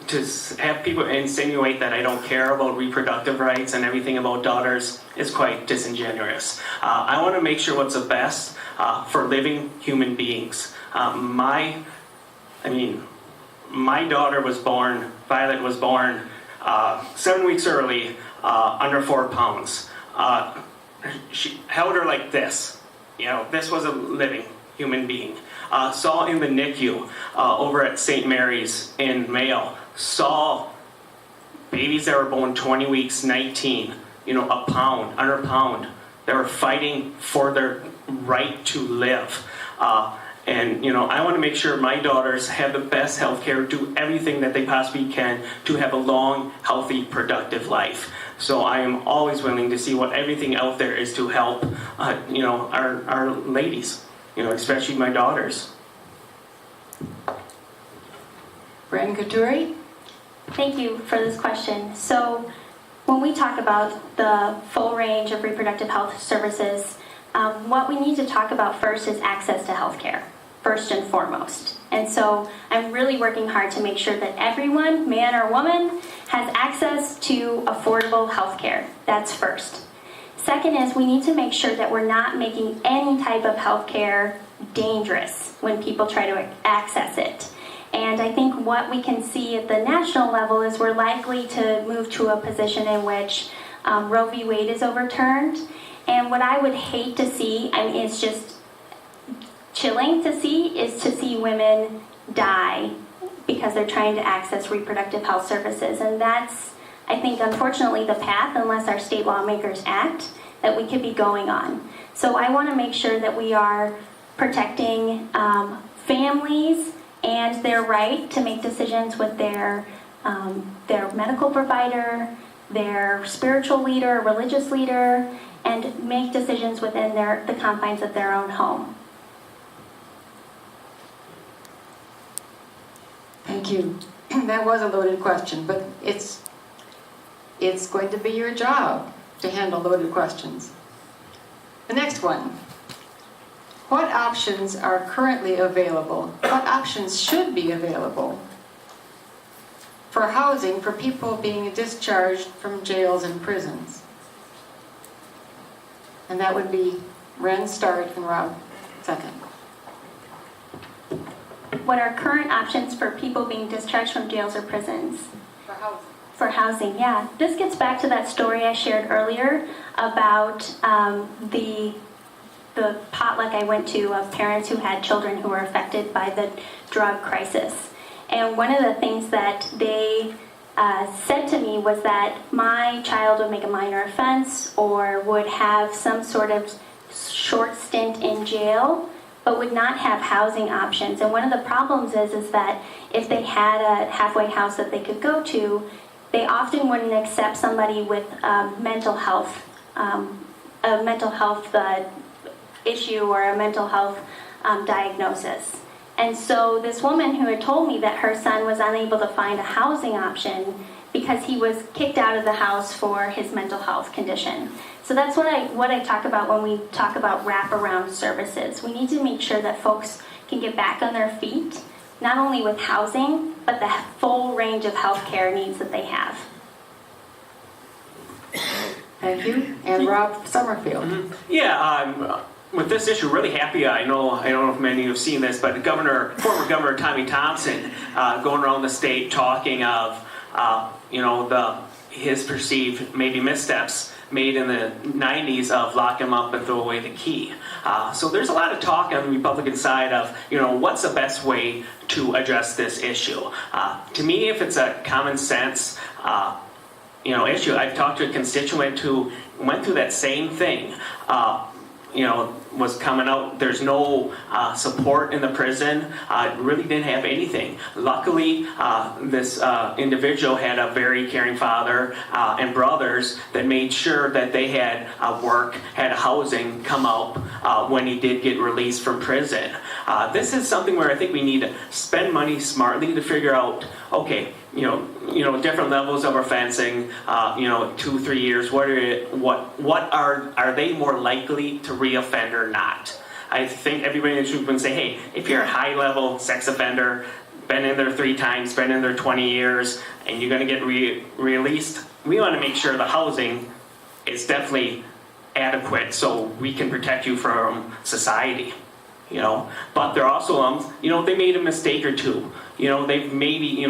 S4: To have people insinuate that I don't care about reproductive rights and everything about daughters is quite disingenuous. I want to make sure what's the best for living human beings. My daughter was born, Violet was born 7 weeks early, under 4 pounds. She held her like this. This was a living human being. Saw in the NICU over at St. Mary's in Mayo, saw babies that were born 20 weeks, 19, a pound, under a pound. They were fighting for their right to live. And I want to make sure my daughters have the best health care, do everything that they possibly can to have a long, healthy, productive life. So I am always willing to see what everything out there is to help, our ladies, especially my daughters.
S2: Bren Katuri?
S3: Thank you for this question. So when we talk about the full range of reproductive health services, what we need to talk about first is access to health care, first and foremost. And so I'm really working hard to make sure that everyone, man or woman, has access to affordable health care. That's first. Second is we need to make sure that we're not making any type of health care dangerous when people try to access it. And I think what we can see at the national level is we're likely to move to a position in which Roe v. Wade is overturned. And what I would hate to see, it's just chilling to see, is to see women die because they're trying to access reproductive health services. And that's, I think, unfortunately the path, unless our state lawmakers act, that we could be going on. So I want to make sure that we are protecting families and their right to make decisions with their medical provider, their spiritual leader, religious leader, and make decisions within the confines of their own home.
S2: Thank you. That was a loaded question, but it's going to be your job to handle loaded questions. The next one. What options are currently available? What options should be available for housing for people being discharged from jails and prisons? And that would be Ren start and Rob second.
S3: What are current options for people being discharged from jails or prisons?
S2: For housing.
S3: For housing, yeah. This gets back to that story I shared earlier about the potluck I went to of parents who had children who were affected by the drug crisis. And one of the things that they said to me was that my child would make a minor offense or would have some sort of short stint in jail, but would not have housing options. And one of the problems is that if they had a halfway house that they could go to, they often wouldn't accept somebody with mental health issue or a mental health diagnosis. And so this woman who had told me that her son was unable to find a housing option because he was kicked out of the house for his mental health condition. So that's what I talk about when we talk about wraparound services. We need to make sure that folks can get back on their feet, not only with housing, but the full range of health care needs that they have.
S2: Thank you. And Rob Summerfield.
S4: Mm-hmm. Yeah, with this issue, really happy. I don't know if many of you have seen this, but former Governor Tommy Thompson going around the state talking of, his perceived maybe missteps made in the 90s of lock him up and throw away the key. So there's a lot of talk on the Republican side of, what's the best way to address this issue. To me, if it's a common sense issue, I've talked to a constituent who went through that same thing. Was coming out, there's no support in the prison, really didn't have anything. Luckily, this individual had a very caring father and brothers that made sure that they had work, had housing come out when he did get released from prison. This is something where I think we need to spend money smartly to figure out, okay, different levels of offensing, 2-3 years. What are they more likely to reoffend or not? I think everybody in the group would say, hey, if you're a high-level sex offender, been in there 3 times, been in there 20 years, and you're going to get released, we want to make sure the housing is definitely adequate so we can protect you from society. But they're also, they made a mistake or two. They've maybe,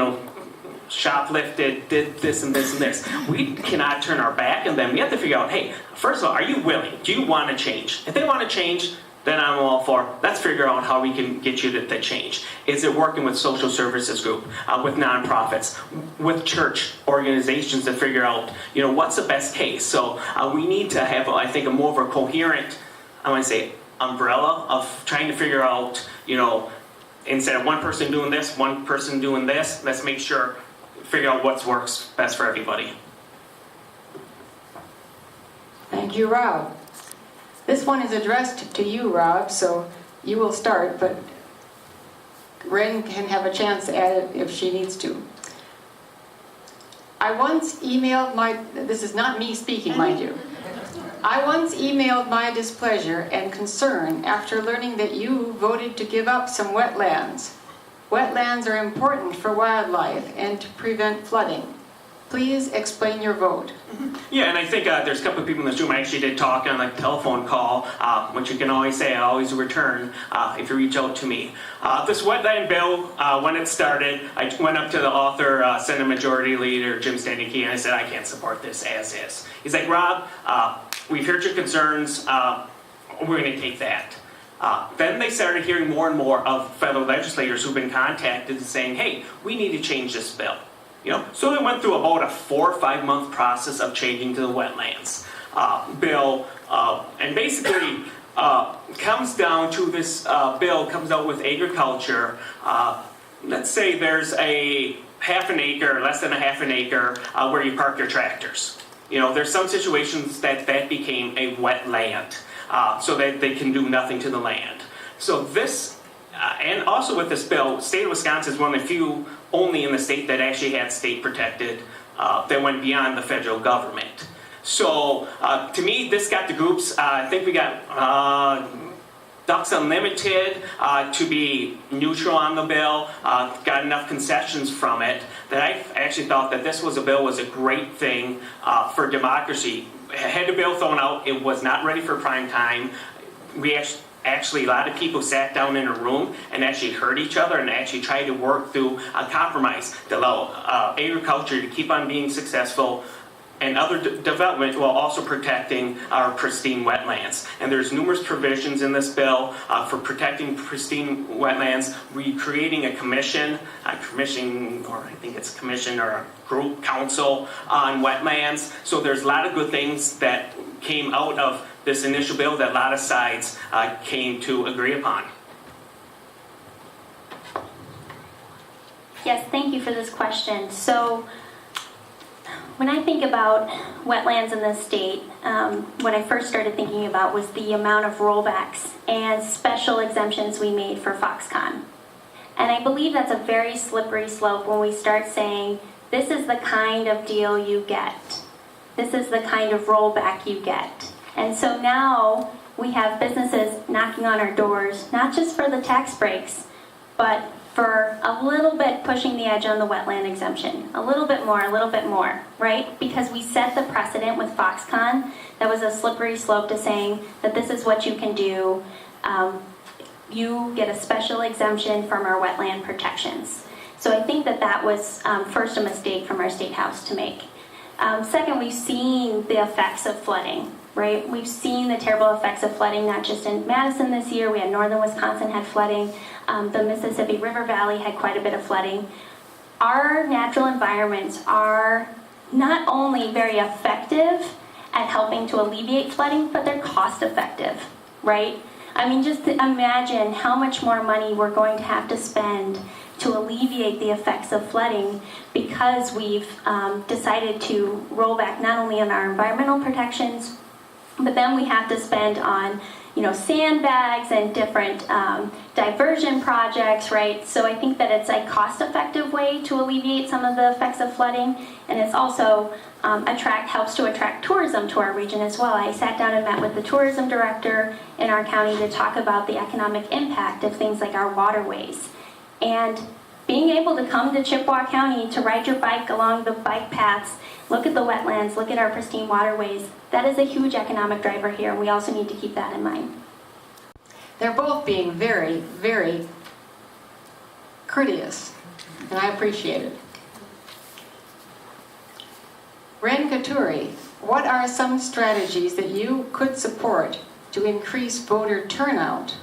S4: shoplifted, did this and this and this. We cannot turn our back on them. We have to figure out, hey, first of all, are you willing? Do you want to change? If they want to change, then I'm all for, let's figure out how we can get you to change. Is it working with social services group, with nonprofits, with church organizations to figure out, what's the best case? So we need to have, I think, a more of a coherent, I want to say, umbrella of trying to figure out, instead of one person doing this, one person doing this, let's make sure, figure out what works best for everybody.
S2: Thank you, Rob. This one is addressed to you, Rob, so you will start, but Ren can have a chance to add it if she needs to. I once emailed this is not me speaking, mind you. I once emailed my displeasure and concern after learning that you voted to give up some wetlands. Wetlands are important for wildlife and to prevent flooding. Please explain your vote.
S4: Yeah, and I think there's a couple of people in this room. I actually did talk on a telephone call, which you can always say, I always return if you reach out to me. This wetland bill, when it started, I went up to the author, Senate Majority Leader Jim Steineke, and I said, I can't support this as is. He's like, Rob, we've heard your concerns. We're going to take that. Then they started hearing more and more of fellow legislators who've been contacted saying, hey, we need to change this bill. So they went through about a 4 or 5 month process of changing to the wetlands bill, and basically comes down to this bill comes out with agriculture. Let's say there's a half an acre, less than a half an acre, where you park your tractors. There's some situations that became a wetland, so that they can do nothing to the land. So this. And also with this bill, state of Wisconsin is one of the few only in the state that actually had state protected, that went beyond the federal government. So to me, this got the groups, I think we got Ducks Unlimited to be neutral on the bill, got enough concessions from it that I actually thought that this was a great thing for democracy. Had the bill thrown out, it was not ready for prime time. We actually, a lot of people sat down in a room and actually heard each other and actually tried to work through a compromise to allow agriculture to keep on being successful and other development while also protecting our pristine wetlands. And there's numerous provisions in this bill for protecting pristine wetlands. We're creating a commission, or I think it's a commission or a group council on wetlands. So there's a lot of good things that came out of this initial bill that a lot of sides came to agree upon.
S3: Yes, thank you for this question. So when I think about wetlands in the state, what I first started thinking about was the amount of rollbacks and special exemptions we made for Foxconn. And I believe that's a very slippery slope when we start saying, this is the kind of deal you get. This is the kind of rollback you get. And so now we have businesses knocking on our doors, not just for the tax breaks, but for a little bit pushing the edge on the wetland exemption. A little bit more, right? Because we set the precedent with Foxconn that was a slippery slope to saying that this is what you can do. You get a special exemption from our wetland protections. So I think that was first a mistake from our state house to make. Second, we've seen the effects of flooding. Right? We've seen the terrible effects of flooding, not just in Madison this year. We had northern Wisconsin had flooding. The Mississippi River Valley had quite a bit of flooding. Our natural environments are not only very effective at helping to alleviate flooding, but they're cost effective, right? I mean, just imagine how much more money we're going to have to spend to alleviate the effects of flooding because we've decided to roll back not only on our environmental protections, but then we have to spend on, sandbags and different diversion projects, right? So I think that it's a cost-effective way to alleviate some of the effects of flooding, and it's also helps to attract tourism to our region as well. I sat down and met with the tourism director in our county to talk about the economic impact of things like our waterways. And being able to come to Chippewa County to ride your bike along the bike paths, look at the wetlands, look at our pristine waterways, that is a huge economic driver here, and we also need to keep that in mind.
S2: They're both being very, very courteous, and I appreciate it. Ren Katuri, what are some strategies that you could support to increase voter turnout?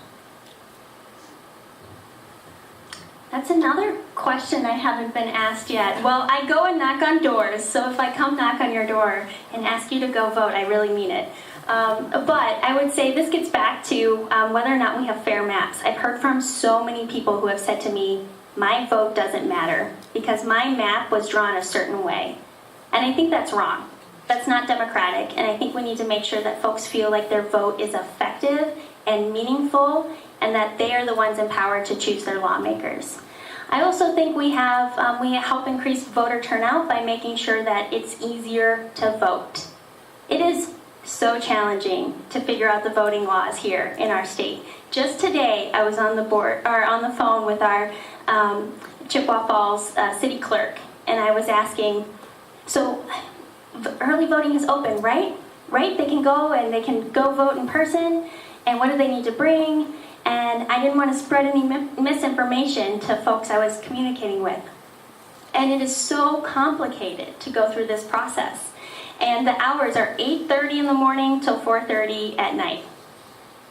S3: That's another question I haven't been asked yet. Well, I go and knock on doors, so if I come knock on your door and ask you to go vote, I really mean it. But I would say this gets back to whether or not we have fair maps. I've heard from so many people who have said to me, my vote doesn't matter because my map was drawn a certain way. And I think that's wrong. That's not democratic, and I think we need to make sure that folks feel like their vote is effective and meaningful and that they are the ones empowered to choose their lawmakers. I also think we help increase voter turnout by making sure that it's easier to vote. It is so challenging to figure out the voting laws here in our state. Just today, I was on the phone with our Chippewa Falls city clerk, and I was asking, so early voting is open, right? Right? They can go vote in person, and what do they need to bring? And I didn't want to spread any misinformation to folks I was communicating with. And it is so complicated to go through this process. And the hours are 8:30 in the morning till 4:30 at night.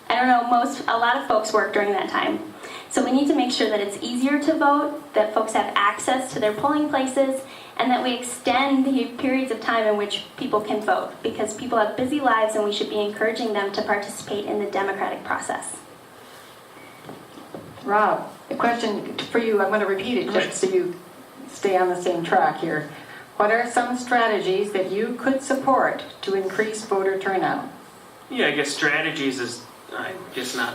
S3: I don't know, a lot of folks work during that time. So we need to make sure that it's easier to vote, that folks have access to their polling places, and that we extend the periods of time in which people can vote, because people have busy lives and we should be encouraging them to participate in the democratic process.
S2: Rob, a question for you. I'm going to repeat it just so you stay on the same track here. What are some strategies that you could support to increase voter turnout?
S4: Yeah, I guess strategies is, I guess, not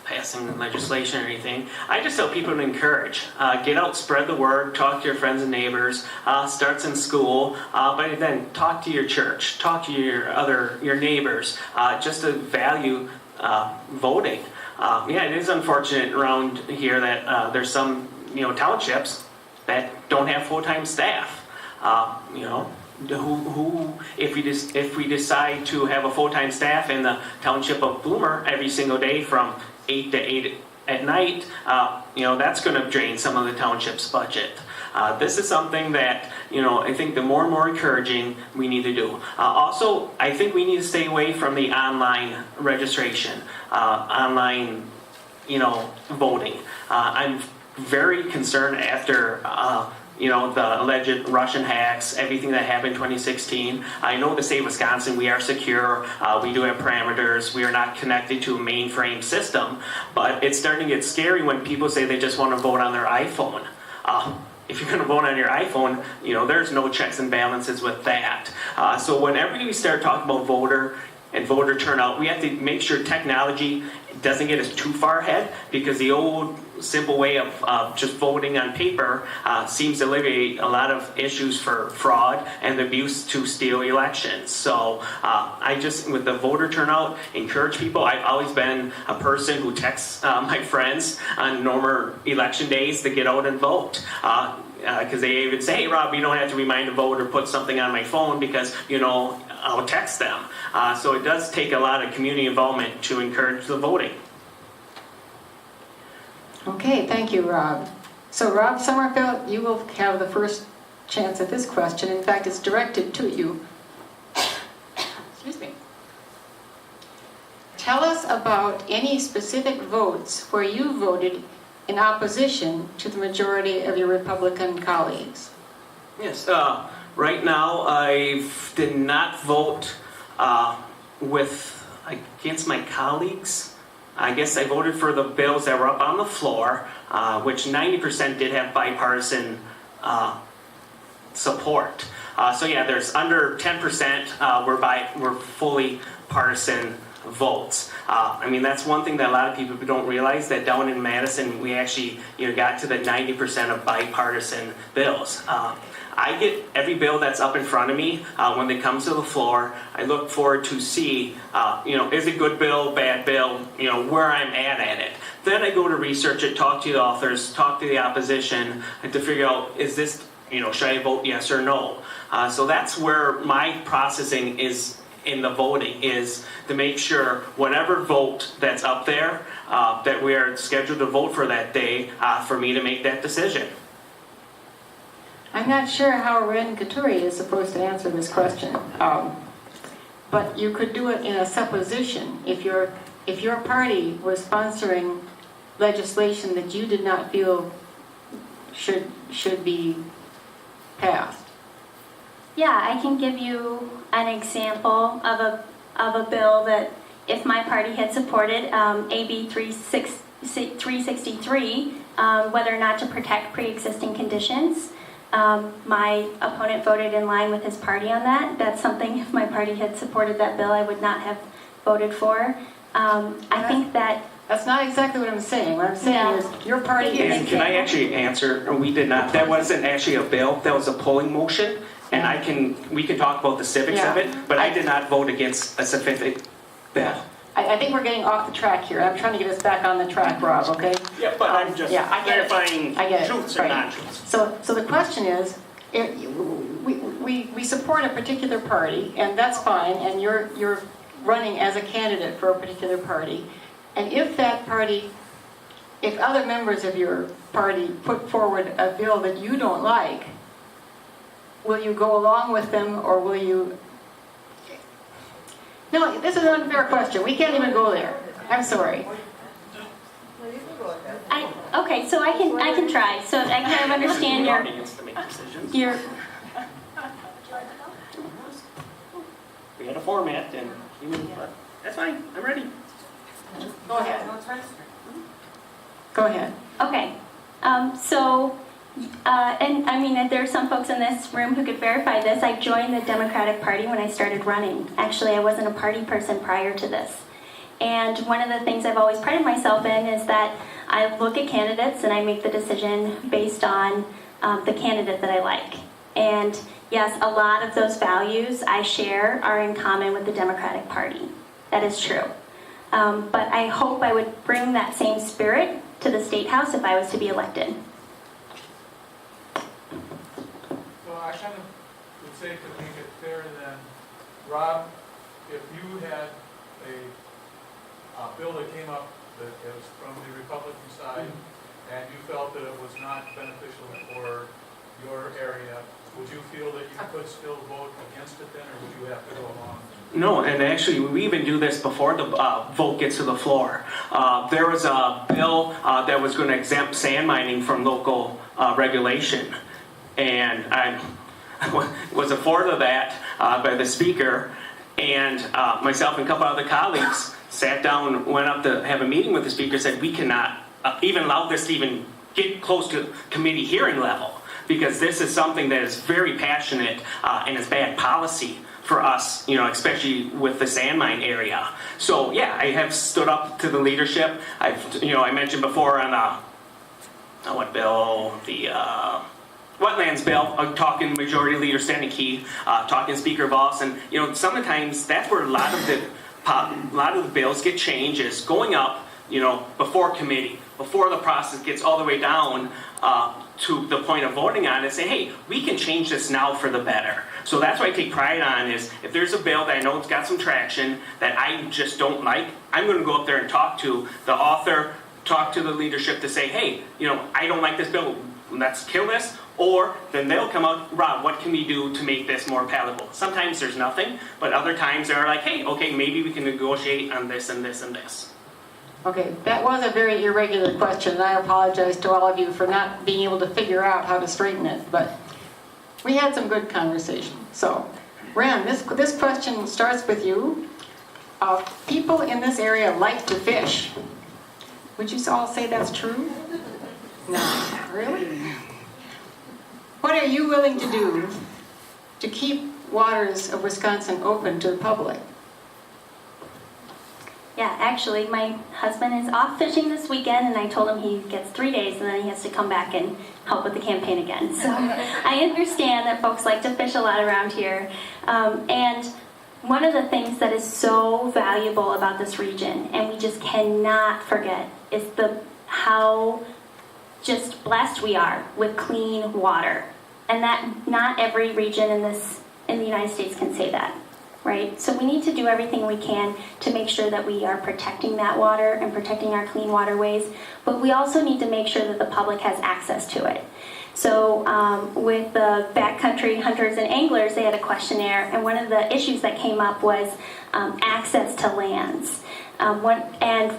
S4: passing legislation or anything. I just tell people to encourage. Get out, spread the word, talk to your friends and neighbors. Starts in school, but then talk to your church, talk to your neighbors, just to value voting. Yeah, it is unfortunate around here that there's some townships that don't have full-time staff. Who if we decide to have a full-time staff in the township of Bloomer every single day from 8 to 8 at night, that's going to drain some of the township's budget. This is something that, I think the more and more encouraging we need to do. Also, I think we need to stay away from the online registration, online, voting. I'm very concerned after, the alleged Russian hacks, everything that happened in 2016. I know the state of Wisconsin, we are secure. We do have parameters. We are not connected to a mainframe system. But it's starting to get scary when people say they just want to vote on their iPhone. If you're going to vote on your iPhone, there's no checks and balances with that. So whenever we start talking about voter turnout, we have to make sure technology doesn't get us too far ahead, because the old simple way of just voting on paper seems to alleviate a lot of issues for fraud and abuse to steal elections. So I just, with the voter turnout, encourage people. I've always been a person who texts my friends on normal election days to get out and vote. Because they even say, hey, Rob, you don't have to remind to vote or put something on my phone because, I'll text them. So it does take a lot of community involvement to encourage the voting.
S2: Okay, thank you, Rob. So Rob Sommerfeld, you will have the first chance at this question. In fact, it's directed to you. Excuse me. Tell us about any specific votes where you voted in opposition to the majority of your Republican colleagues.
S4: Yes, right now I did not vote against my colleagues. I guess I voted for the bills that were up on the floor, which 90% did have bipartisan support. So yeah, there's under 10% were fully partisan votes. That's one thing that a lot of people don't realize, that down in Madison we actually got to the 90% of bipartisan bills. I get every bill that's up in front of me when it comes to the floor. I look forward to see, is it good bill, bad bill, where I'm at it. Then I go to research it, talk to the authors, talk to the opposition, and to figure out, is this, should I vote yes or no? So that's where my processing is in the voting, is to make sure whatever vote that's up there, that we are scheduled to vote for that day, for me to make that decision.
S2: I'm not sure how Ren Couturier is supposed to answer this question. but you could do it in a supposition. If your party was sponsoring legislation that you did not feel should be passed.
S3: Yeah, I can give you an example of a bill that if my party had supported, AB 363, whether or not to protect pre-existing conditions. My opponent voted in line with his party on that. That's something, if my party had supported that bill, I would not have voted for. I think that...
S2: That's not exactly what I'm saying. What I'm saying
S3: Yeah.
S2: is your party
S4: And can I actually answer? No, we did not. That wasn't actually a bill. That was a polling motion. And we can talk about the civics of it, but I did not vote against a specific bill.
S2: I think we're getting off the track here. I'm trying to get us back on the track, Rob, okay?
S4: Yeah, but I'm just
S2: Yeah, I get it.
S4: clarifying
S2: I get it.
S4: truths
S2: Right.
S4: and non-truths.
S2: So the question is, we support a particular party, and that's fine, and you're running as a candidate for a particular party. And if that party, if other members of your party put forward a bill that you don't like, will you go along with them, or will you... No, this is an unfair question. We can't even go there. I'm sorry.
S3: Okay, so I can try. So I kind of understand
S4: The audience to make decisions.
S3: your
S4: We had a format, and that's fine. I'm ready.
S2: Go ahead. Go ahead.
S3: Okay, and I mean, there are some folks in this room who could verify this. I joined the Democratic Party when I started running. Actually, I wasn't a party person prior to this. And one of the things I've always prided myself in is that I look at candidates and I make the decision based on the candidate that I like. And yes, a lot of those values I share are in common with the Democratic Party. That is true. But I hope I would bring that same spirit to the State House if I was to be elected.
S5: So I kind of would say, to make it fair then, Rob, if you had a bill that came up that is from the Republican side, and you felt that it was not beneficial for your area, would you feel that you could still vote against it then, or would you have to go along?
S4: No, and actually, we even do this before the vote gets to the floor. There was a bill that was going to exempt sand mining from local regulation, and I was afforded that by the speaker, and myself and a couple other colleagues sat down, went up to have a meeting with the speaker, said we cannot even allow this to even get close to committee hearing level, because this is something that is very passionate and is bad policy for us, especially with the sand mine area. So yeah, I have stood up to the leadership. I mentioned before on what bill, the wetlands bill, talking Majority Leader Stenicky, talking Speaker Voss, and sometimes that's where a lot of the bills get changed, is going up, before committee, before the process gets all the way down to the point of voting on it, say, hey, we can change this now for the better. So that's what I take pride on, is if there's a bill that I know it's got some traction that I just don't like, I'm going to go up there and talk to the author, talk to the leadership to say, hey, I don't like this bill, let's kill this. Or then they'll come out, Rob, what can we do to make this more palatable? Sometimes there's nothing, but other times they're like, hey, okay, maybe we can negotiate on this and this and this.
S2: Okay, that was a very irregular question, and I apologize to all of you for not being able to figure out how to straighten it, but we had some good conversation. So, Ren, this question starts with you. People in this area like to fish. Would you all say that's true? No, really? What are you willing to do to keep waters of Wisconsin open to the public?
S3: Yeah, actually, my husband is off fishing this weekend, and I told him he gets 3 days, and then he has to come back and help with the campaign again. So I understand that folks like to fish a lot around here. And one of the things that is so valuable about this region, and we just cannot forget, is how just blessed we are with clean water. And that not every region in the United States can say that. Right? So we need to do everything we can to make sure that we are protecting that water and protecting our clean waterways, but we also need to make sure that the public has access to it. So with the backcountry hunters and anglers, they had a questionnaire, and one of the issues that came up was access to lands. And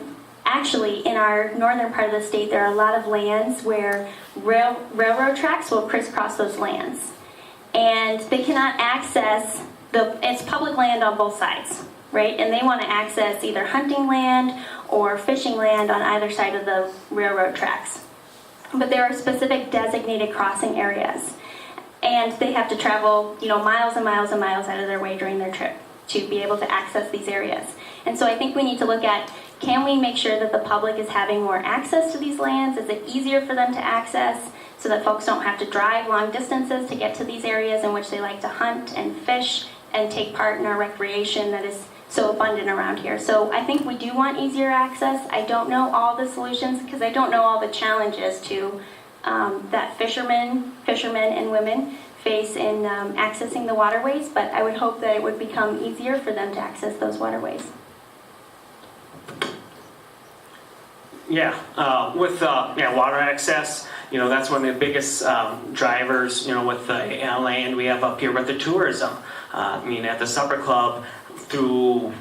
S3: actually, in our northern part of the state, there are a lot of lands where railroad tracks will crisscross those lands. And they cannot access, it's public land on both sides, right? And they want to access either hunting land or fishing land on either side of the railroad tracks. But there are specific designated crossing areas. And they have to travel, miles and miles and miles out of their way during their trip to be able to access these areas. And so I think we need to look at, can we make sure that the public is having more access to these lands? Is it easier for them to access so that folks don't have to drive long distances to get to these areas in which they like to hunt and fish and take part in our recreation that is so abundant around here? So I think we do want easier access. I don't know all the solutions because I don't know all the challenges to that fishermen and women face in accessing the waterways, but I would hope that it would become easier for them to access those waterways.
S4: Yeah, with water access, that's one of the biggest drivers, with the land we have up here with the tourism. At the Supper Club, through,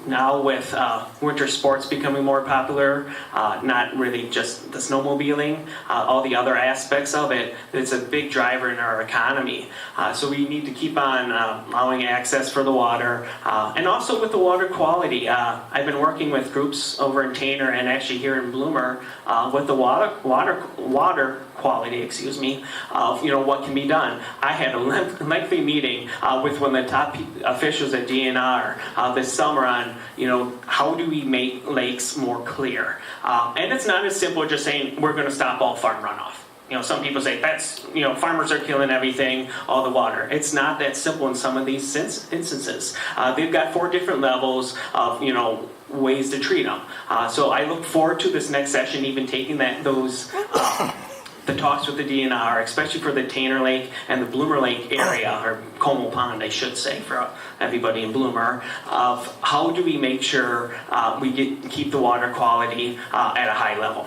S4: now with winter sports becoming more popular, not really just the snowmobiling, all the other aspects of it, it's a big driver in our economy. So we need to keep on allowing access for the water, and also with the water quality. I've been working with groups over in Tainter and actually here in Bloomer with the water quality, of what can be done. I had a lengthy meeting with one of the top officials at DNR this summer on, how do we make lakes more clear? And it's not as simple as just saying we're going to stop all farm runoff. Some people say that's, farmers are killing everything, all the water. It's not that simple in some of these instances. They've got 4 different levels of, ways to treat them. So I look forward to this next session, even taking the talks with the DNR, especially for the Tainter Lake and the Bloomer Lake area, or Como Pond, I should say, for everybody in Bloomer, of how do we make sure we keep the water quality at a high level.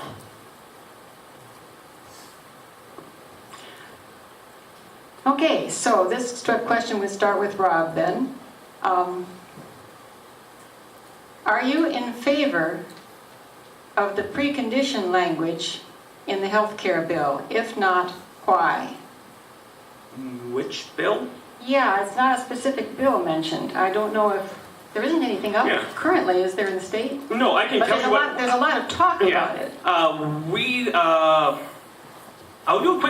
S2: Okay, so this question would start with Rob then. Are you in favor of the precondition language in the healthcare bill? If not, why?
S4: Which bill?
S2: Yeah, it's not a specific bill mentioned. I don't know if there isn't anything up currently, is there, in the state?
S4: No, I can
S2: but
S4: tell you what.
S2: There's a lot of talk about it.
S4: I'll do a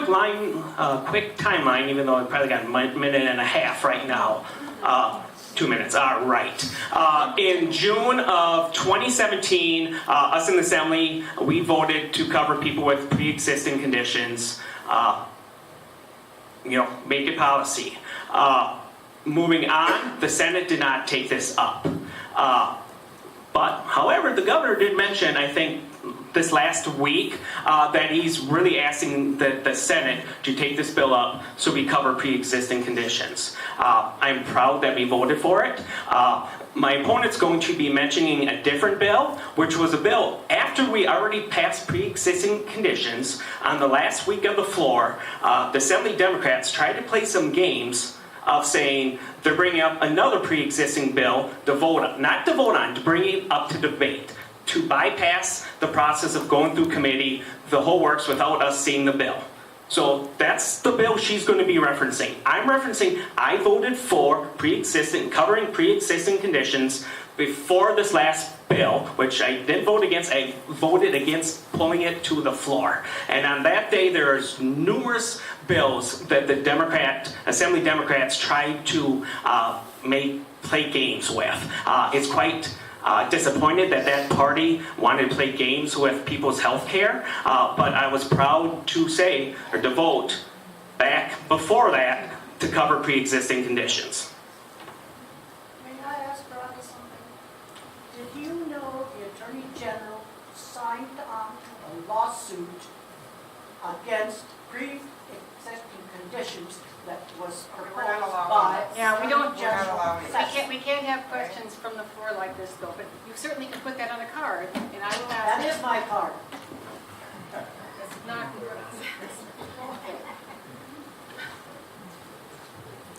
S4: quick timeline, even though I've probably got a minute and a half right now. 2 minutes, right. In June of 2017, us in the Assembly, we voted to cover people with pre-existing conditions, make it policy. Moving on, the Senate did not take this up. But, however, the governor did mention, I think, this last week, that he's really asking the Senate to take this bill up so we cover pre-existing conditions. I'm proud that we voted for it. My opponent's going to be mentioning a different bill, which was a bill after we already passed pre-existing conditions. On the last week of the floor, the Assembly Democrats tried to play some games of saying they're bringing up another pre-existing bill to vote on, not to vote on, to bring it up to debate, to bypass the process of going through committee, the whole works, without us seeing the bill. So that's the bill she's going to be referencing. I'm referencing, I voted for covering pre-existing conditions before this last bill, which I didn't vote against. I voted against pulling it to the floor. And on that day, there's numerous bills that the Assembly Democrats tried to play games with. It's quite disappointed that party wanted to play games with people's health care, but I was proud to say, or to vote back before that to cover pre-existing conditions.
S6: May I ask Rhonda something? Did you know the Attorney General signed on to a lawsuit against pre-existing conditions that was proposed by...
S2: Yeah, we don't
S6: General Sessions?
S2: we can't have questions from the floor like this, though, but you certainly can put that on a card, and I will
S6: That
S2: ask.
S6: is my card.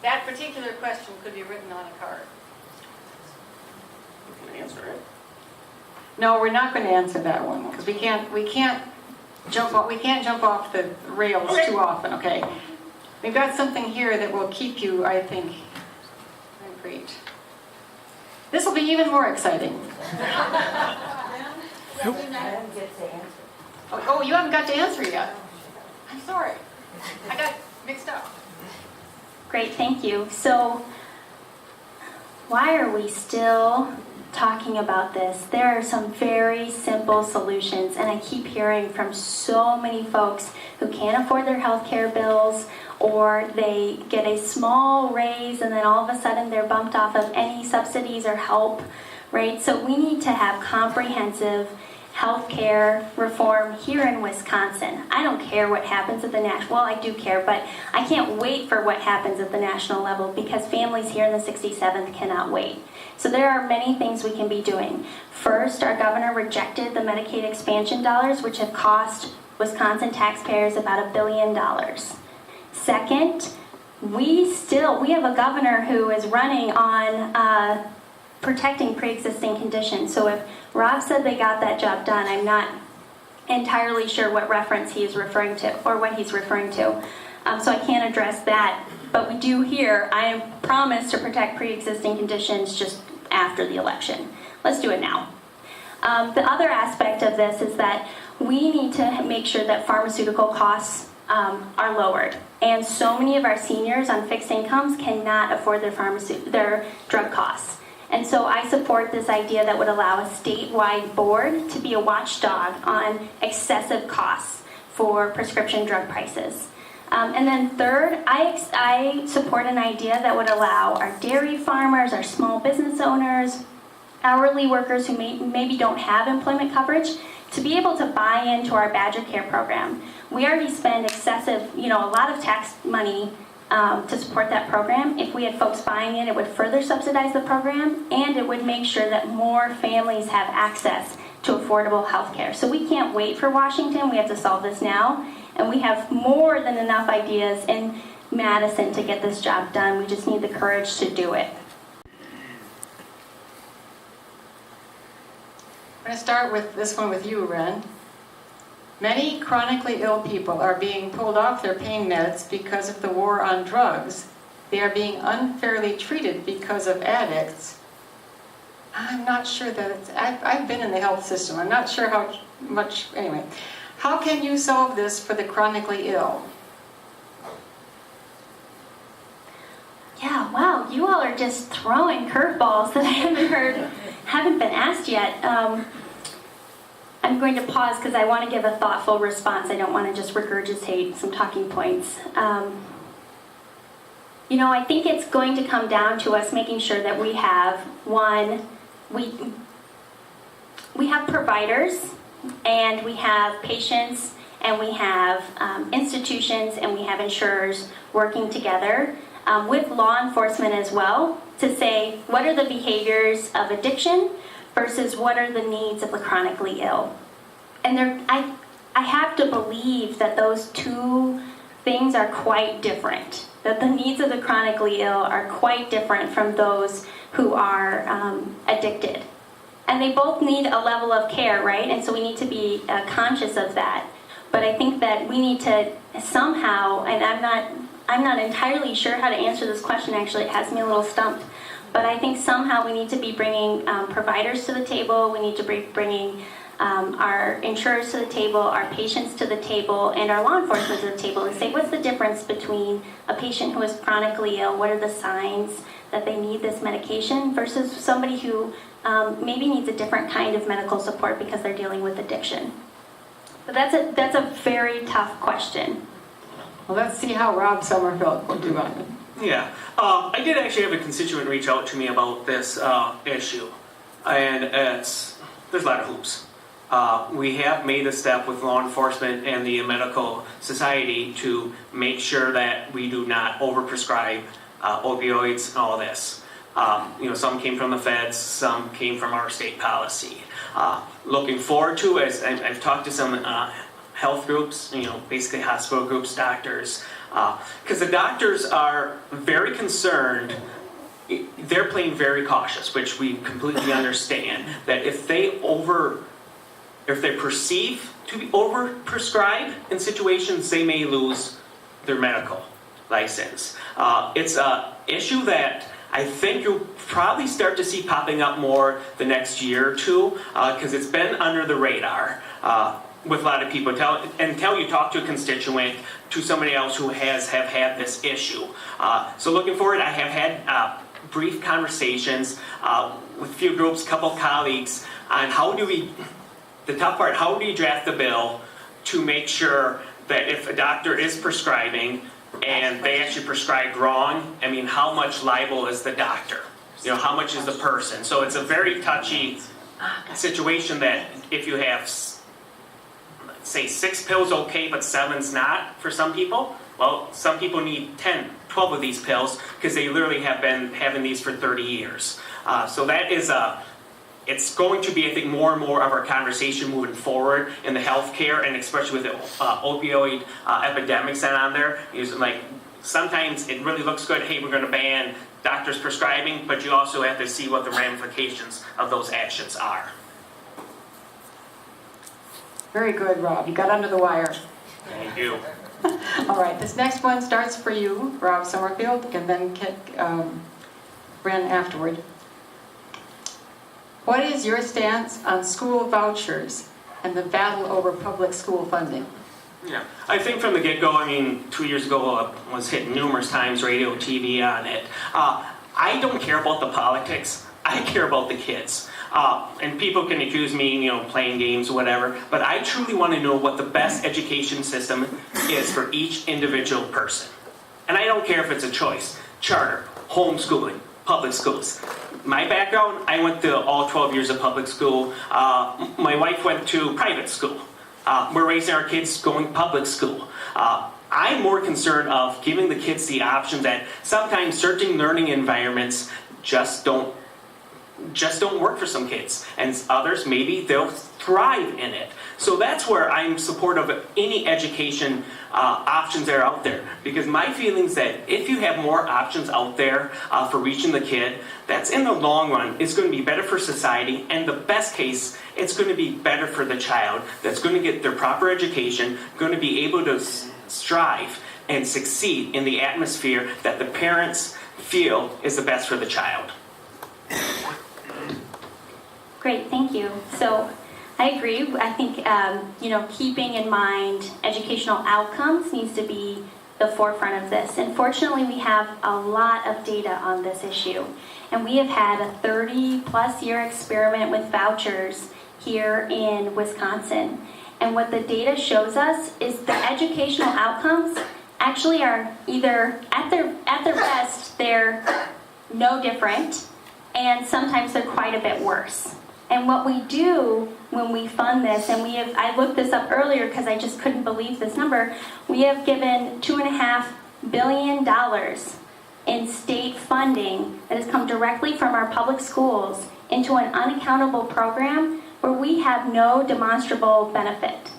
S2: That particular question could be written on a card.
S4: You can answer it.
S2: No, we're not going to answer that one because we can't jump off the rails too often. Okay, we've got something here that will keep you, I think, concrete. This will be even more exciting. Oh, you haven't got to answer yet. I'm sorry, I got mixed up.
S3: Great, thank you. So, why are we still talking about this? There are some very simple solutions, and I keep hearing from so many folks who can't afford their health care bills, or they get a small raise and then all of a sudden they're bumped off of any subsidies or help, right? So we need to have comprehensive healthcare reform here in Wisconsin. I don't care what happens at the national, well, I do care, but I can't wait for what happens at the national level because families here in the 67th cannot wait. So there are many things we can be doing. First, our governor rejected the Medicaid expansion dollars, which have cost Wisconsin taxpayers about $1 billion. Second, we have a governor who is running on protecting pre-existing conditions. So if Rob said they got that job done, I'm not entirely sure what reference he is referring to or what he's referring to. So I can't address that. But we do here, I am promised to protect pre-existing conditions just after the election. Let's do it now. The other aspect of this is that we need to make sure that pharmaceutical costs are lowered. And so many of our seniors on fixed incomes cannot afford their drug costs. And so I support this idea that would allow a statewide board to be a watchdog on excessive costs for prescription drug prices. And then third, I support an idea that would allow our dairy farmers, our small business owners, hourly workers who maybe don't have employment coverage to be able to buy into our Badger Care program. We already spend excessive, a lot of tax money to support that program. If we had folks buying it would further subsidize the program, and it would make sure that more families have access to affordable health care. So we can't wait for Washington. We have to solve this now. And we have more than enough ideas in Madison to get this job done. We just need the courage to do it.
S2: I'm going to start with this one with you, Ren. Many chronically ill people are being pulled off their pain meds because of the war on drugs. They are being unfairly treated because of addicts. I'm not sure that I've been in the health system. I'm not sure how much, anyway. How can you solve this for the chronically ill?
S3: Yeah, wow, you all are just throwing curveballs that I haven't been asked yet. I'm going to pause because I want to give a thoughtful response. I don't want to just regurgitate some talking points. I think it's going to come down to us making sure that we have, we have providers, and we have patients, and we have institutions, and we have insurers working together with law enforcement as well to say what are the behaviors of addiction versus what are the needs of the chronically ill. And I have to believe that those two things are quite different, that the needs of the chronically ill are quite different from those who are addicted. And they both need a level of care, right? And so we need to be conscious of that. But I think that we need to somehow, and I'm not entirely sure how to answer this question, actually, it has me a little stumped. But I think somehow we need to be bringing providers to the table, we need to be bringing our insurers to the table, our patients to the table, and our law enforcement to the table and say, what's the difference between a patient who is chronically ill, what are the signs that they need this medication, versus somebody who maybe needs a different kind of medical support because they're dealing with addiction. But that's a very tough question.
S2: Well, let's see how Rob Summerfield will do on it.
S4: Yeah, I did actually have a constituent reach out to me about this issue, and there's a lot of hoops. We have made a step with law enforcement and the medical society to make sure that we do not overprescribe opioids and all this. Some came from the feds, some came from our state policy. Looking forward to, as I've talked to some health groups, basically hospital groups, doctors, because the doctors are very concerned. They're playing very cautious, which we completely understand, that if they perceive to be overprescribed in situations, they may lose their medical license. It's an issue that I think you'll probably start to see popping up more the next year or two, because it's been under the radar with a lot of people. Until you talk to a constituent, to somebody else who have had this issue. So looking forward, I have had brief conversations with a few groups, a couple colleagues, on how do we draft the bill to make sure that if a doctor is prescribing and they actually prescribed wrong, how much liable is the doctor? How much is the person? So it's a very touchy situation that if you have, say, 6 pills okay, but 7's not for some people, well, some people need 10, 12 of these pills because they literally have been having these for 30 years. So that is it's going to be, I think, more and more of our conversation moving forward in the healthcare, and especially with the opioid epidemics that on there. Sometimes it really looks good, hey, we're going to ban doctors prescribing, but you also have to see what the ramifications of those actions are.
S2: Very good, Rob. You got under the wire.
S4: Thank you.
S2: All right, this next one starts for you, Rob Summerfield, and then Bren afterward. What is your stance on school vouchers and the battle over public school funding?
S4: Yeah, I think from the get-go, 2 years ago, I was hit numerous times, radio, TV on it. I don't care about the politics. I care about the kids. And people can accuse me, playing games or whatever, but I truly want to know what the best education system is for each individual person. And I don't care if it's a choice, charter, homeschooling, public schools. My background, I went to all 12 years of public school. My wife went to private school. We're raising our kids going public school. I'm more concerned of giving the kids the option that sometimes certain learning environments just don't work for some kids, and others, maybe they'll thrive in it. So that's where I'm supportive of any education options that are out there, because my feeling is that if you have more options out there for reaching the kid, that's in the long run, it's going to be better for society, and the best case, it's going to be better for the child that's going to get their proper education, going to be able to strive and succeed in the atmosphere that the parents feel is the best for the child.
S3: Great, thank you. So I agree. I think, keeping in mind educational outcomes needs to be the forefront of this. And fortunately, we have a lot of data on this issue. And we have had a 30-plus year experiment with vouchers here in Wisconsin. And what the data shows us is the educational outcomes actually are either at their best, they're no different, and sometimes they're quite a bit worse. And what we do when we fund this, and I looked this up earlier because I just couldn't believe this number, we have given $2.5 billion in state funding that has come directly from our public schools into an unaccountable program where we have no demonstrable benefit.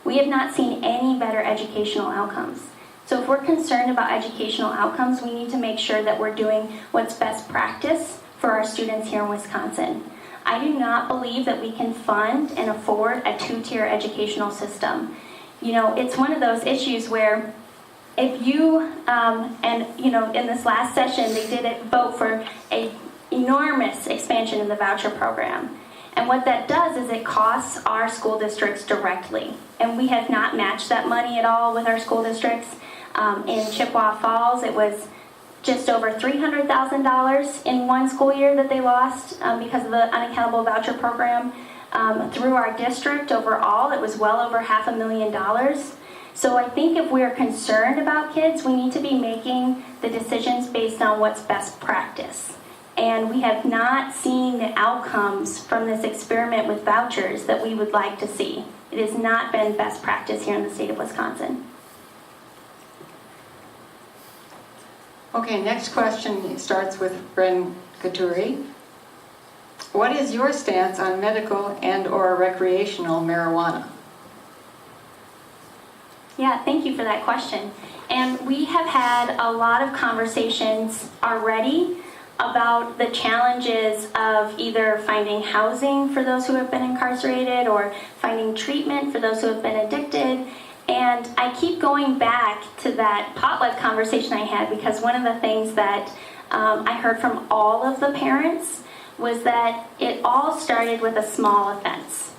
S3: We have not seen any better educational outcomes. So if we're concerned about educational outcomes, we need to make sure that we're doing what's best practice for our students here in Wisconsin. I do not believe that we can fund and afford a two-tier educational system. It's one of those issues where if you, in this last session, they did vote for an enormous expansion in the voucher program. And what that does is it costs our school districts directly. And we have not matched that money at all with our school districts. In Chippewa Falls, it was just over $300,000 in one school year that they lost because of the unaccountable voucher program. Through our district overall, it was well over $500,000. So I think if we're concerned about kids, we need to be making the decisions based on what's best practice. And we have not seen the outcomes from this experiment with vouchers that we would like to see. It has not been best practice here in the state of Wisconsin.
S2: Okay, next question starts with Bren Katuri. What is your stance on medical and/or recreational marijuana?
S3: Yeah, thank you for that question. And we have had a lot of conversations already about the challenges of either finding housing for those who have been incarcerated or finding treatment for those who have been addicted. And I keep going back to that potluck conversation I had because one of the things that I heard from all of the parents was that it all started with a small offense.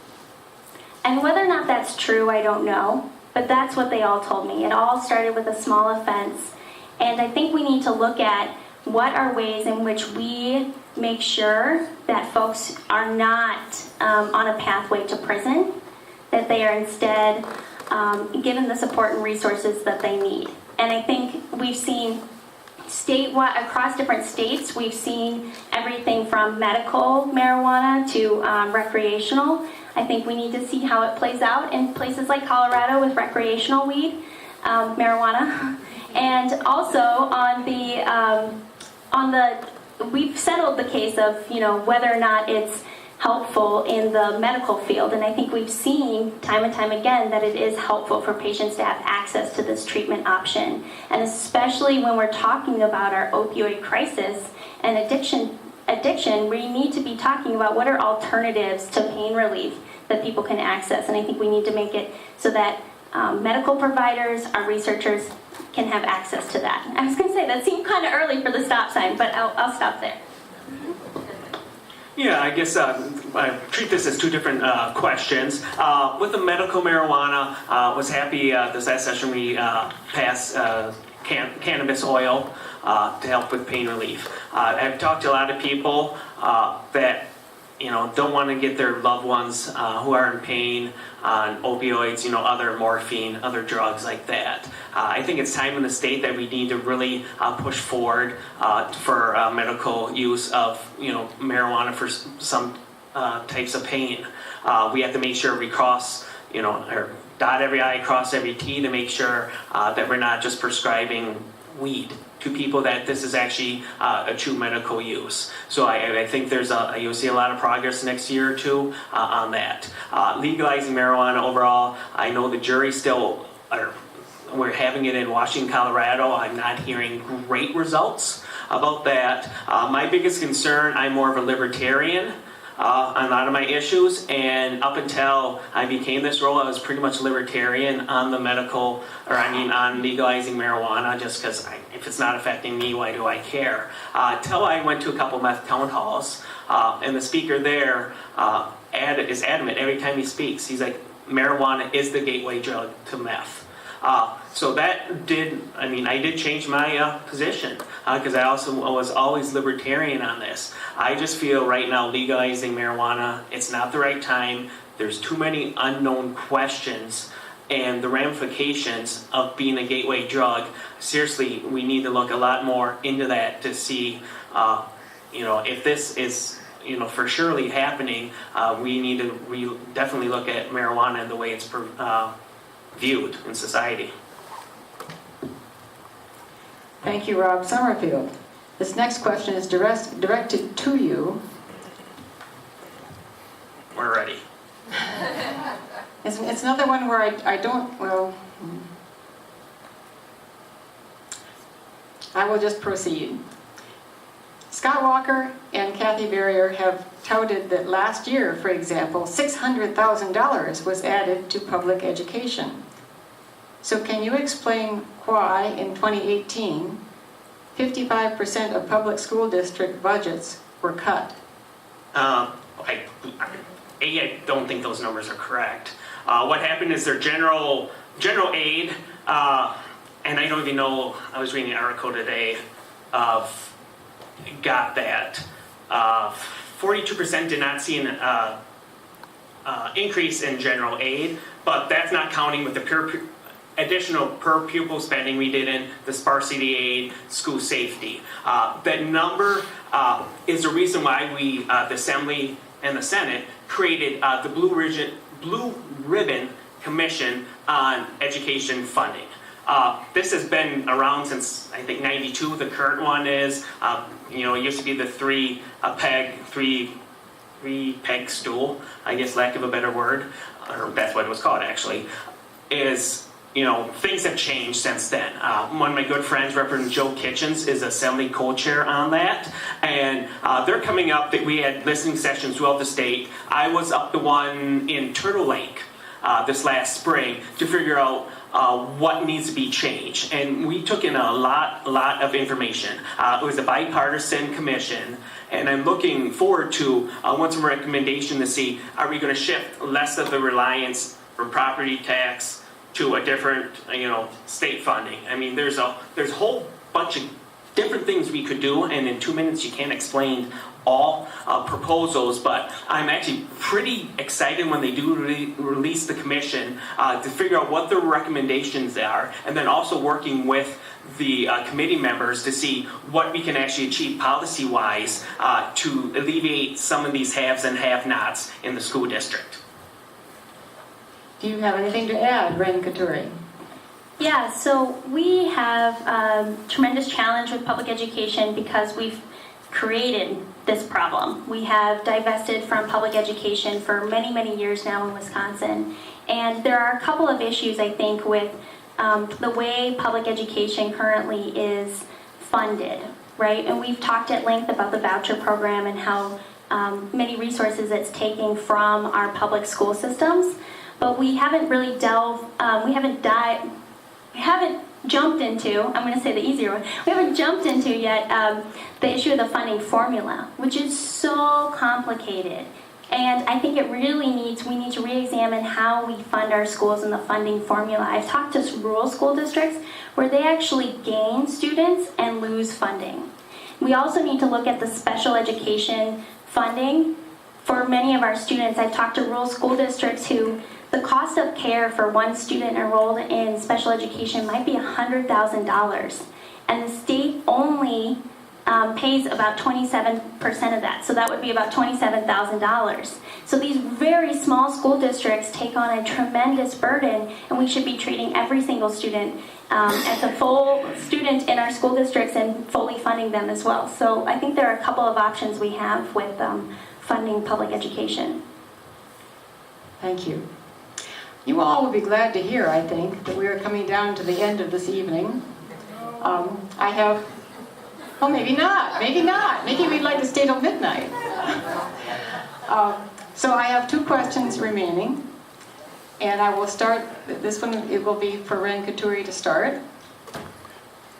S3: And whether or not that's true, I don't know, but that's what they all told me. It all started with a small offense. And I think we need to look at what are ways in which we make sure that folks are not on a pathway to prison, that they are instead given the support and resources that they need. And I think we've seen statewide, across different states, we've seen everything from medical marijuana to recreational. I think we need to see how it plays out in places like Colorado with recreational weed, marijuana. And also we've settled the case of, whether or not it's helpful in the medical field. And I think we've seen time and time again that it is helpful for patients to have access to this treatment option. And especially when we're talking about our opioid crisis and addiction, we need to be talking about what are alternatives to pain relief that people can access. And I think we need to make it so that medical providers, our researchers, can have access to that. I was going to say, that seemed kind of early for the stop sign, but I'll stop there.
S4: Yeah, I guess I treat this as two different questions. With the medical marijuana, was happy this last session we passed cannabis oil to help with pain relief. I've talked to a lot of people that don't want to get their loved ones who are in pain on opioids, other morphine, other drugs like that. I think it's time in the state that we need to really push forward for medical use of, marijuana for some types of pain. We have to make sure we cross, or dot every I, cross every T to make sure that we're not just prescribing weed to people, that this is actually a true medical use. So I think you'll see a lot of progress next year or two on that. Legalizing marijuana overall, I know the jury still we're having it in Washington, Colorado. I'm not hearing great results about that. My biggest concern, I'm more of a libertarian on a lot of my issues, and up until I became this role, I was pretty much libertarian on the on legalizing marijuana, just because if it's not affecting me, why do I care? Till I went to a couple meth town halls, and the speaker there is adamant every time he speaks. He's like, marijuana is the gateway drug to meth. So that I did change my position because I also was always libertarian on this. I just feel right now legalizing marijuana, it's not the right time. There's too many unknown questions and the ramifications of being a gateway drug. Seriously, we need to look a lot more into that to see, if this is for surely happening. We need to definitely look at marijuana and the way it's viewed in society.
S2: Thank you, Rob Summerfield. This next question is directed to you.
S4: We're ready.
S2: It's another one where I will just proceed. Scott Walker and Kathy Verrier have touted that last year, for example, $600,000 was added to public education. So can you explain why in 2018, 55% of public school district budgets were cut?
S4: I don't think those numbers are correct. What happened is their general aid, and I don't even know, I was reading an article today got that. 42% did not see an increase in general aid, but that's not counting with the additional per pupil spending we did in the sparsity aid, school safety. That number is the reason why we, the Assembly and the Senate, created the Blue Ribbon Commission on Education Funding. This has been around since, I think, 92. The current one is, it used to be the three peg stool, I guess, lack of a better word, or that's what it was called actually, is, things have changed since then. One of my good friends, Reverend Joe Kitchens, is Assembly co-chair on that, and they're coming up. That we had listening sessions throughout the state. I was up to one in Turtle Lake this last spring to figure out what needs to be changed, and we took in a lot of information. It was a bipartisan commission, and I'm looking forward to one some recommendation to see, are we going to shift less of the reliance from property tax to a different, state funding. I mean, there's a whole bunch of different things we could do, and in 2 minutes you can't explain all proposals, but I'm actually pretty excited when they do release the commission to figure out what the recommendations are, and then also working with the committee members to see what we can actually achieve policy-wise to alleviate some of these haves and have-nots in the school district.
S2: Do you have anything to add, Ren Katuri?
S3: Yeah, so we have a tremendous challenge with public education because we've created this problem. We have divested from public education for many, many years now in Wisconsin. And there are a couple of issues, I think, with the way public education currently is funded, right? And we've talked at length about the voucher program and how many resources it's taking from our public school systems. But we haven't really we haven't jumped into, I'm going to say the easier one, we haven't jumped into yet the issue of the funding formula, which is so complicated. And I think we need to re-examine how we fund our schools and the funding formula. I've talked to rural school districts where they actually gain students and lose funding. We also need to look at the special education funding for many of our students. I've talked to rural school districts who the cost of care for one student enrolled in special education might be $100,000, and the state only pays about 27% of that, so that would be about $27,000. So these very small school districts take on a tremendous burden, and we should be treating every single student as a full student in our school districts and fully funding them as well. So I think there are a couple of options we have with funding public education.
S2: Thank you. You all will be glad to hear, I think, that we are coming down to the end of this evening. I have, well, maybe not. Maybe we'd like to stay till midnight. So I have 2 questions remaining, and I will start, this one, it will be for Ren Katuri to start.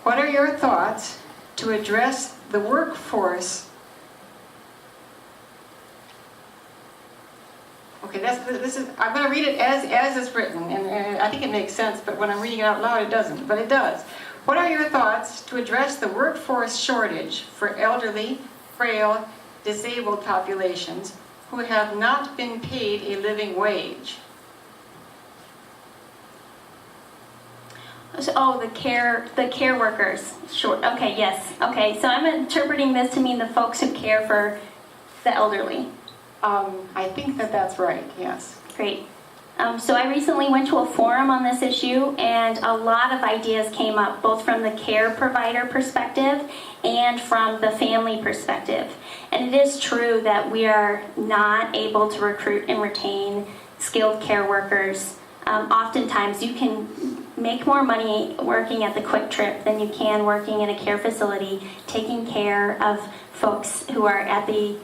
S2: What are your thoughts to address the workforce? Okay, this is. I'm going to read it as it's written, and I think it makes sense, but when I'm reading it out loud, it doesn't, but it does. What are your thoughts to address the workforce shortage for elderly, frail, disabled populations who have not been paid a living wage?
S3: Oh, the care workers. Sure. Okay, yes. Okay, so I'm interpreting this to mean the folks who care for the elderly.
S2: I think that's right, yes.
S3: Great. So I recently went to a forum on this issue, and a lot of ideas came up, both from the care provider perspective and from the family perspective. And it is true that we are not able to recruit and retain skilled care workers. Oftentimes you can make more money working at the Quick Trip than you can working in a care facility, taking care of folks who are at the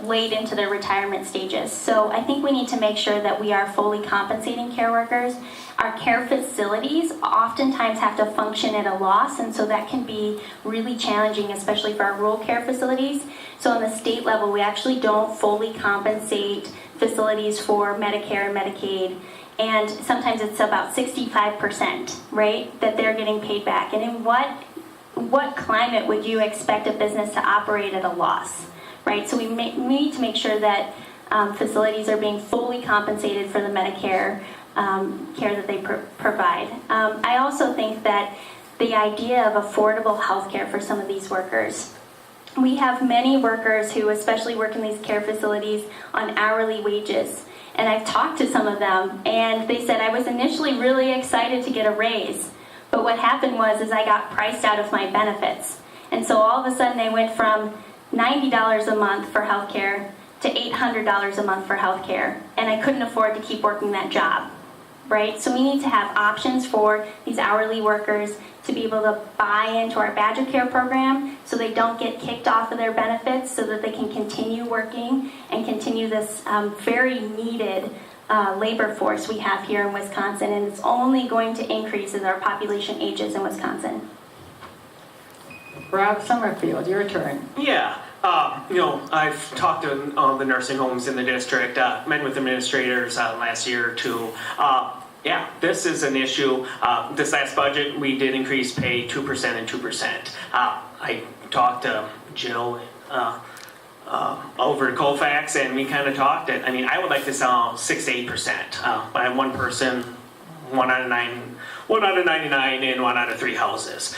S3: late into their retirement stages. So I think we need to make sure that we are fully compensating care workers. Our care facilities oftentimes have to function at a loss, and so that can be really challenging, especially for our rural care facilities. So on the state level, we actually don't fully compensate facilities for Medicare and Medicaid, and sometimes it's about 65%, right, that they're getting paid back. And in what climate would you expect a business to operate at a loss? Right, so we need to make sure that facilities are being fully compensated for the Medicare care that they provide. I also think that the idea of affordable health care for some of these workers. We have many workers who especially work in these care facilities on hourly wages. And I've talked to some of them, and they said, I was initially really excited to get a raise. But what happened was I got priced out of my benefits. And so all of a sudden they went from $90 a month for healthcare to $800 a month for healthcare, and I couldn't afford to keep working that job, right? So we need to have options for these hourly workers to be able to buy into our Badger Care program so they don't get kicked off of their benefits, so that they can continue working and continue this very needed labor force we have here in Wisconsin, and it's only going to increase as our population ages in Wisconsin.
S2: Rob Summerfield, your turn.
S4: Yeah. I've talked to the nursing homes in the district, met with administrators last year or two. Yeah, this is an issue. This last budget, we did increase pay 2% and 2%. I talked to Jill over at Colfax, and we kind of talked it. I mean, I would like to sell 6 to 8%. But I'm one person, 1 out of 99 in 1 out of 3 houses.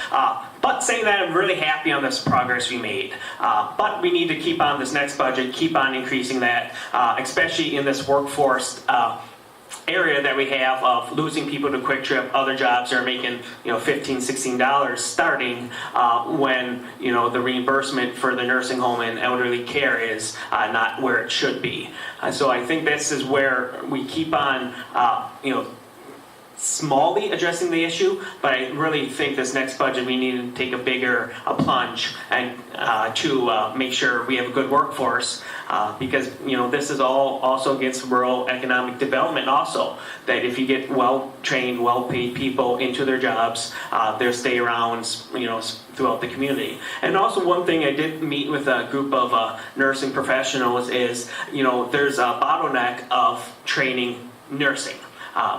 S4: But saying that, I'm really happy on this progress we made. But we need to keep on this next budget, keep on increasing that, especially in this workforce area that we have of losing people to Quick Trip. Other jobs are making $15, $16 starting when the reimbursement for the nursing home and elderly care is not where it should be. So I think this is where we keep on smallly addressing the issue, but I really think this next budget we need to take a bigger plunge and to make sure we have a good workforce because this is all also against rural economic development also, that if you get well-trained, well-paid people into their jobs, they'll stay around throughout the community. And also one thing, I did meet with a group of nursing professionals is there's a bottleneck of training nursing.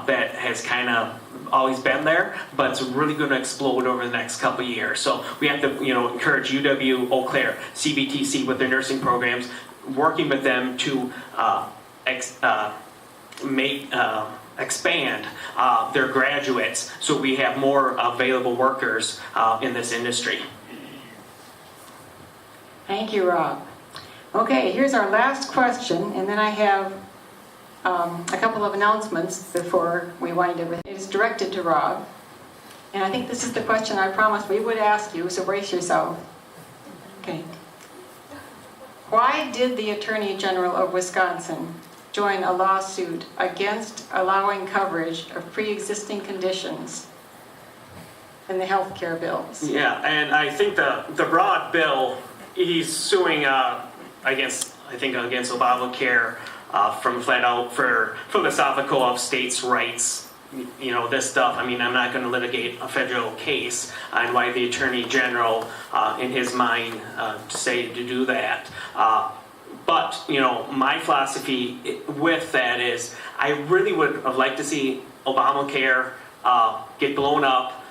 S4: That has kind of always been there, but it's really going to explode over the next couple of years. So we have to, encourage UW, Eau Claire, CBTC with their nursing programs, working with them to expand their graduates so we have more available workers in this industry.
S2: Thank you, Rob. Okay, here's our last question, and then I have a couple of announcements before we wind everything. It is directed to Rob, and I think this is the question I promised we would ask you, so brace yourself. Okay. Why did the Attorney General of Wisconsin join a lawsuit against allowing coverage of pre-existing conditions in the health care bills?
S4: Yeah, and I think the broad bill, he's suing against Obamacare from flat out for philosophical of states' rights. This stuff, I'm not going to litigate a federal case on why the Attorney General, in his mind, decided to do that. But, my philosophy with that is I really would have liked to see Obamacare get blown up,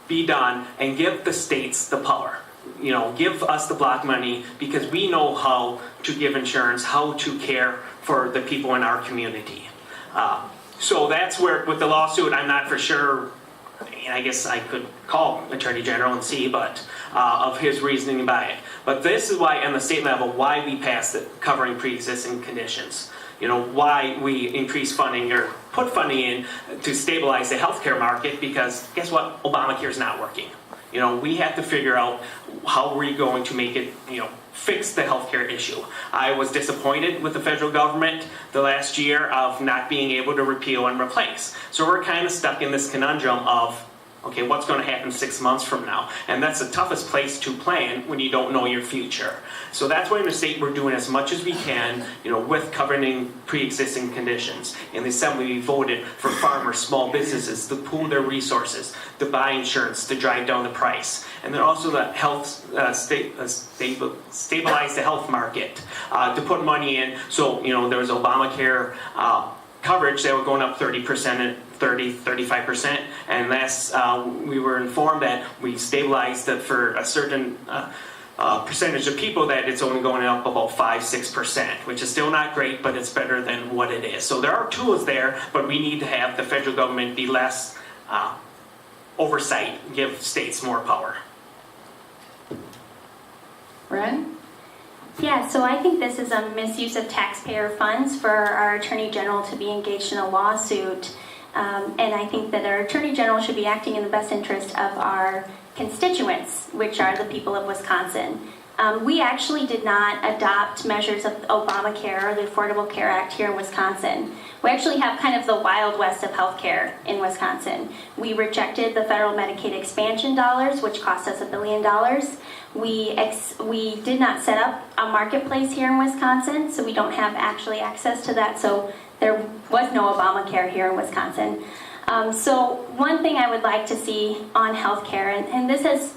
S4: be done, and give the states the power. Give us the block money because we know how to give insurance, how to care for the people in our community. So that's where, with the lawsuit, I'm not for sure. I guess I could call Attorney General and see, but of his reasoning by it. But this is why, on the state level, why we passed it covering pre-existing conditions. Why we increase funding or put funding in to stabilize the healthcare market, because guess what? Obamacare is not working. We have to figure out how we're going to make it, fix the healthcare issue. I was disappointed with the federal government the last year of not being able to repeal and replace. So we're kind of stuck in this conundrum of, okay, what's going to happen 6 months from now? And that's the toughest place to plan when you don't know your future. So that's why in the state we're doing as much as we can, with covering pre-existing conditions. In the Assembly, we voted for farmers, small businesses to pool their resources, to buy insurance, to drive down the price. And then also the health, stabilize the health market, to put money in. So, there was Obamacare coverage that were going up 30%, 35%, and last we were informed that we stabilized it for a certain percentage of people that it's only going up about 5-6%, which is still not great, but it's better than what it is. So there are tools there, but we need to have the federal government be less oversight, give states more power.
S2: Ren?
S3: Yeah, so I think this is a misuse of taxpayer funds for our Attorney General to be engaged in a lawsuit. And I think that our Attorney General should be acting in the best interest of our constituents, which are the people of Wisconsin. We actually did not adopt measures of Obamacare or the Affordable Care Act here in Wisconsin. We actually have kind of the Wild West of healthcare in Wisconsin. We rejected the federal Medicaid expansion dollars, which cost us $1 billion. We did not set up a marketplace here in Wisconsin, so we don't have actually access to that. So there was no Obamacare here in Wisconsin. So one thing I would like to see on healthcare, and this has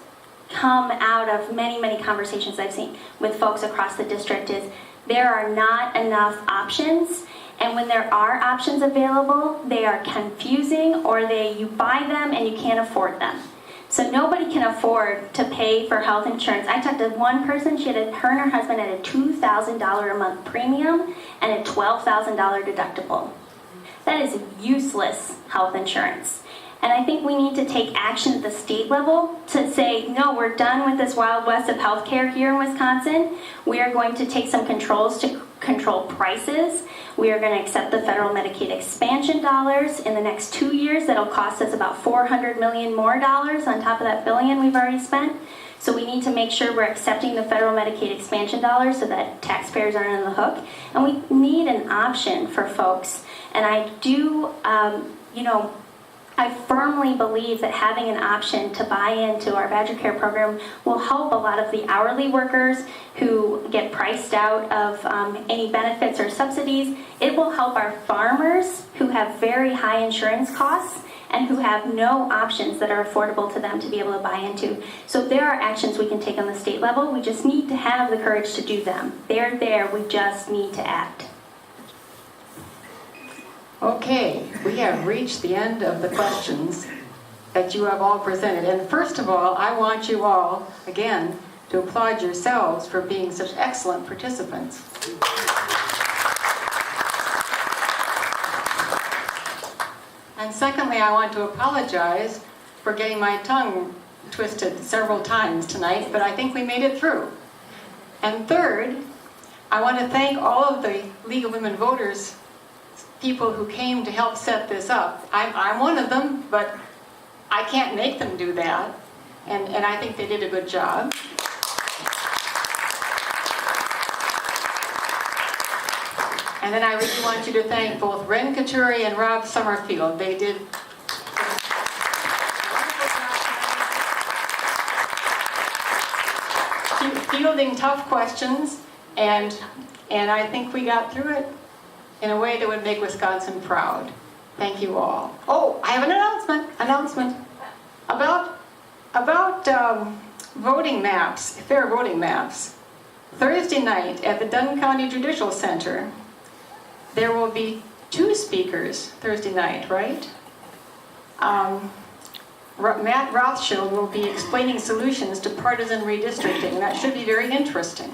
S3: come out of many, many conversations I've seen with folks across the district, is there are not enough options. And when there are options available, they are confusing, or you buy them and you can't afford them. So nobody can afford to pay for health insurance. I talked to one person, her and her husband had a $2,000 a month premium and a $12,000 deductible. That is useless health insurance. And I think we need to take action at the state level to say, no, we're done with this Wild West of healthcare here in Wisconsin. We are going to take some controls to control prices. We are going to accept the federal Medicaid expansion dollars in the next 2 years. That'll cost us about $400 million more dollars on top of that $1 billion we've already spent. So we need to make sure we're accepting the federal Medicaid expansion dollars so that taxpayers aren't on the hook. And we need an option for folks. And I do, I firmly believe that having an option to buy into our Badger Care program will help a lot of the hourly workers who get priced out of any benefits or subsidies. It will help our farmers who have very high insurance costs and who have no options that are affordable to them to be able to buy into. So there are actions we can take on the state level. We just need to have the courage to do them. They're there. We just need to act.
S2: Okay, we have reached the end of the questions that you have all presented. And first of all, I want you all, again, to applaud yourselves for being such excellent participants. And secondly, I want to apologize for getting my tongue twisted several times tonight, but I think we made it through. And third, I want to thank all of the League of Women Voters people who came to help set this up. I'm one of them, but I can't make them do that. And I think they did a good job. And then I really want you to thank both Ren Katuri and Rob Summerfield. They did fielding tough questions, and I think we got through it in a way that would make Wisconsin proud. Thank you all. Oh, I have an announcement about voting maps, fair voting maps. Thursday night at the Dunn County Judicial Center, there will be 2 speakers Thursday night, right? Matt Rothschild will be explaining solutions to partisan redistricting. That should be very interesting.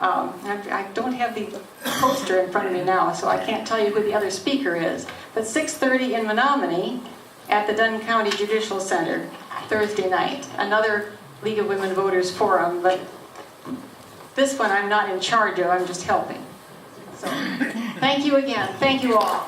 S2: I don't have the poster in front of me now, so I can't tell you who the other speaker is. But 6:30 in Menominee at the Dunn County Judicial Center, Thursday night. Another League of Women Voters forum, but this one I'm not in charge of, I'm just helping. So, thank you again. Thank you all.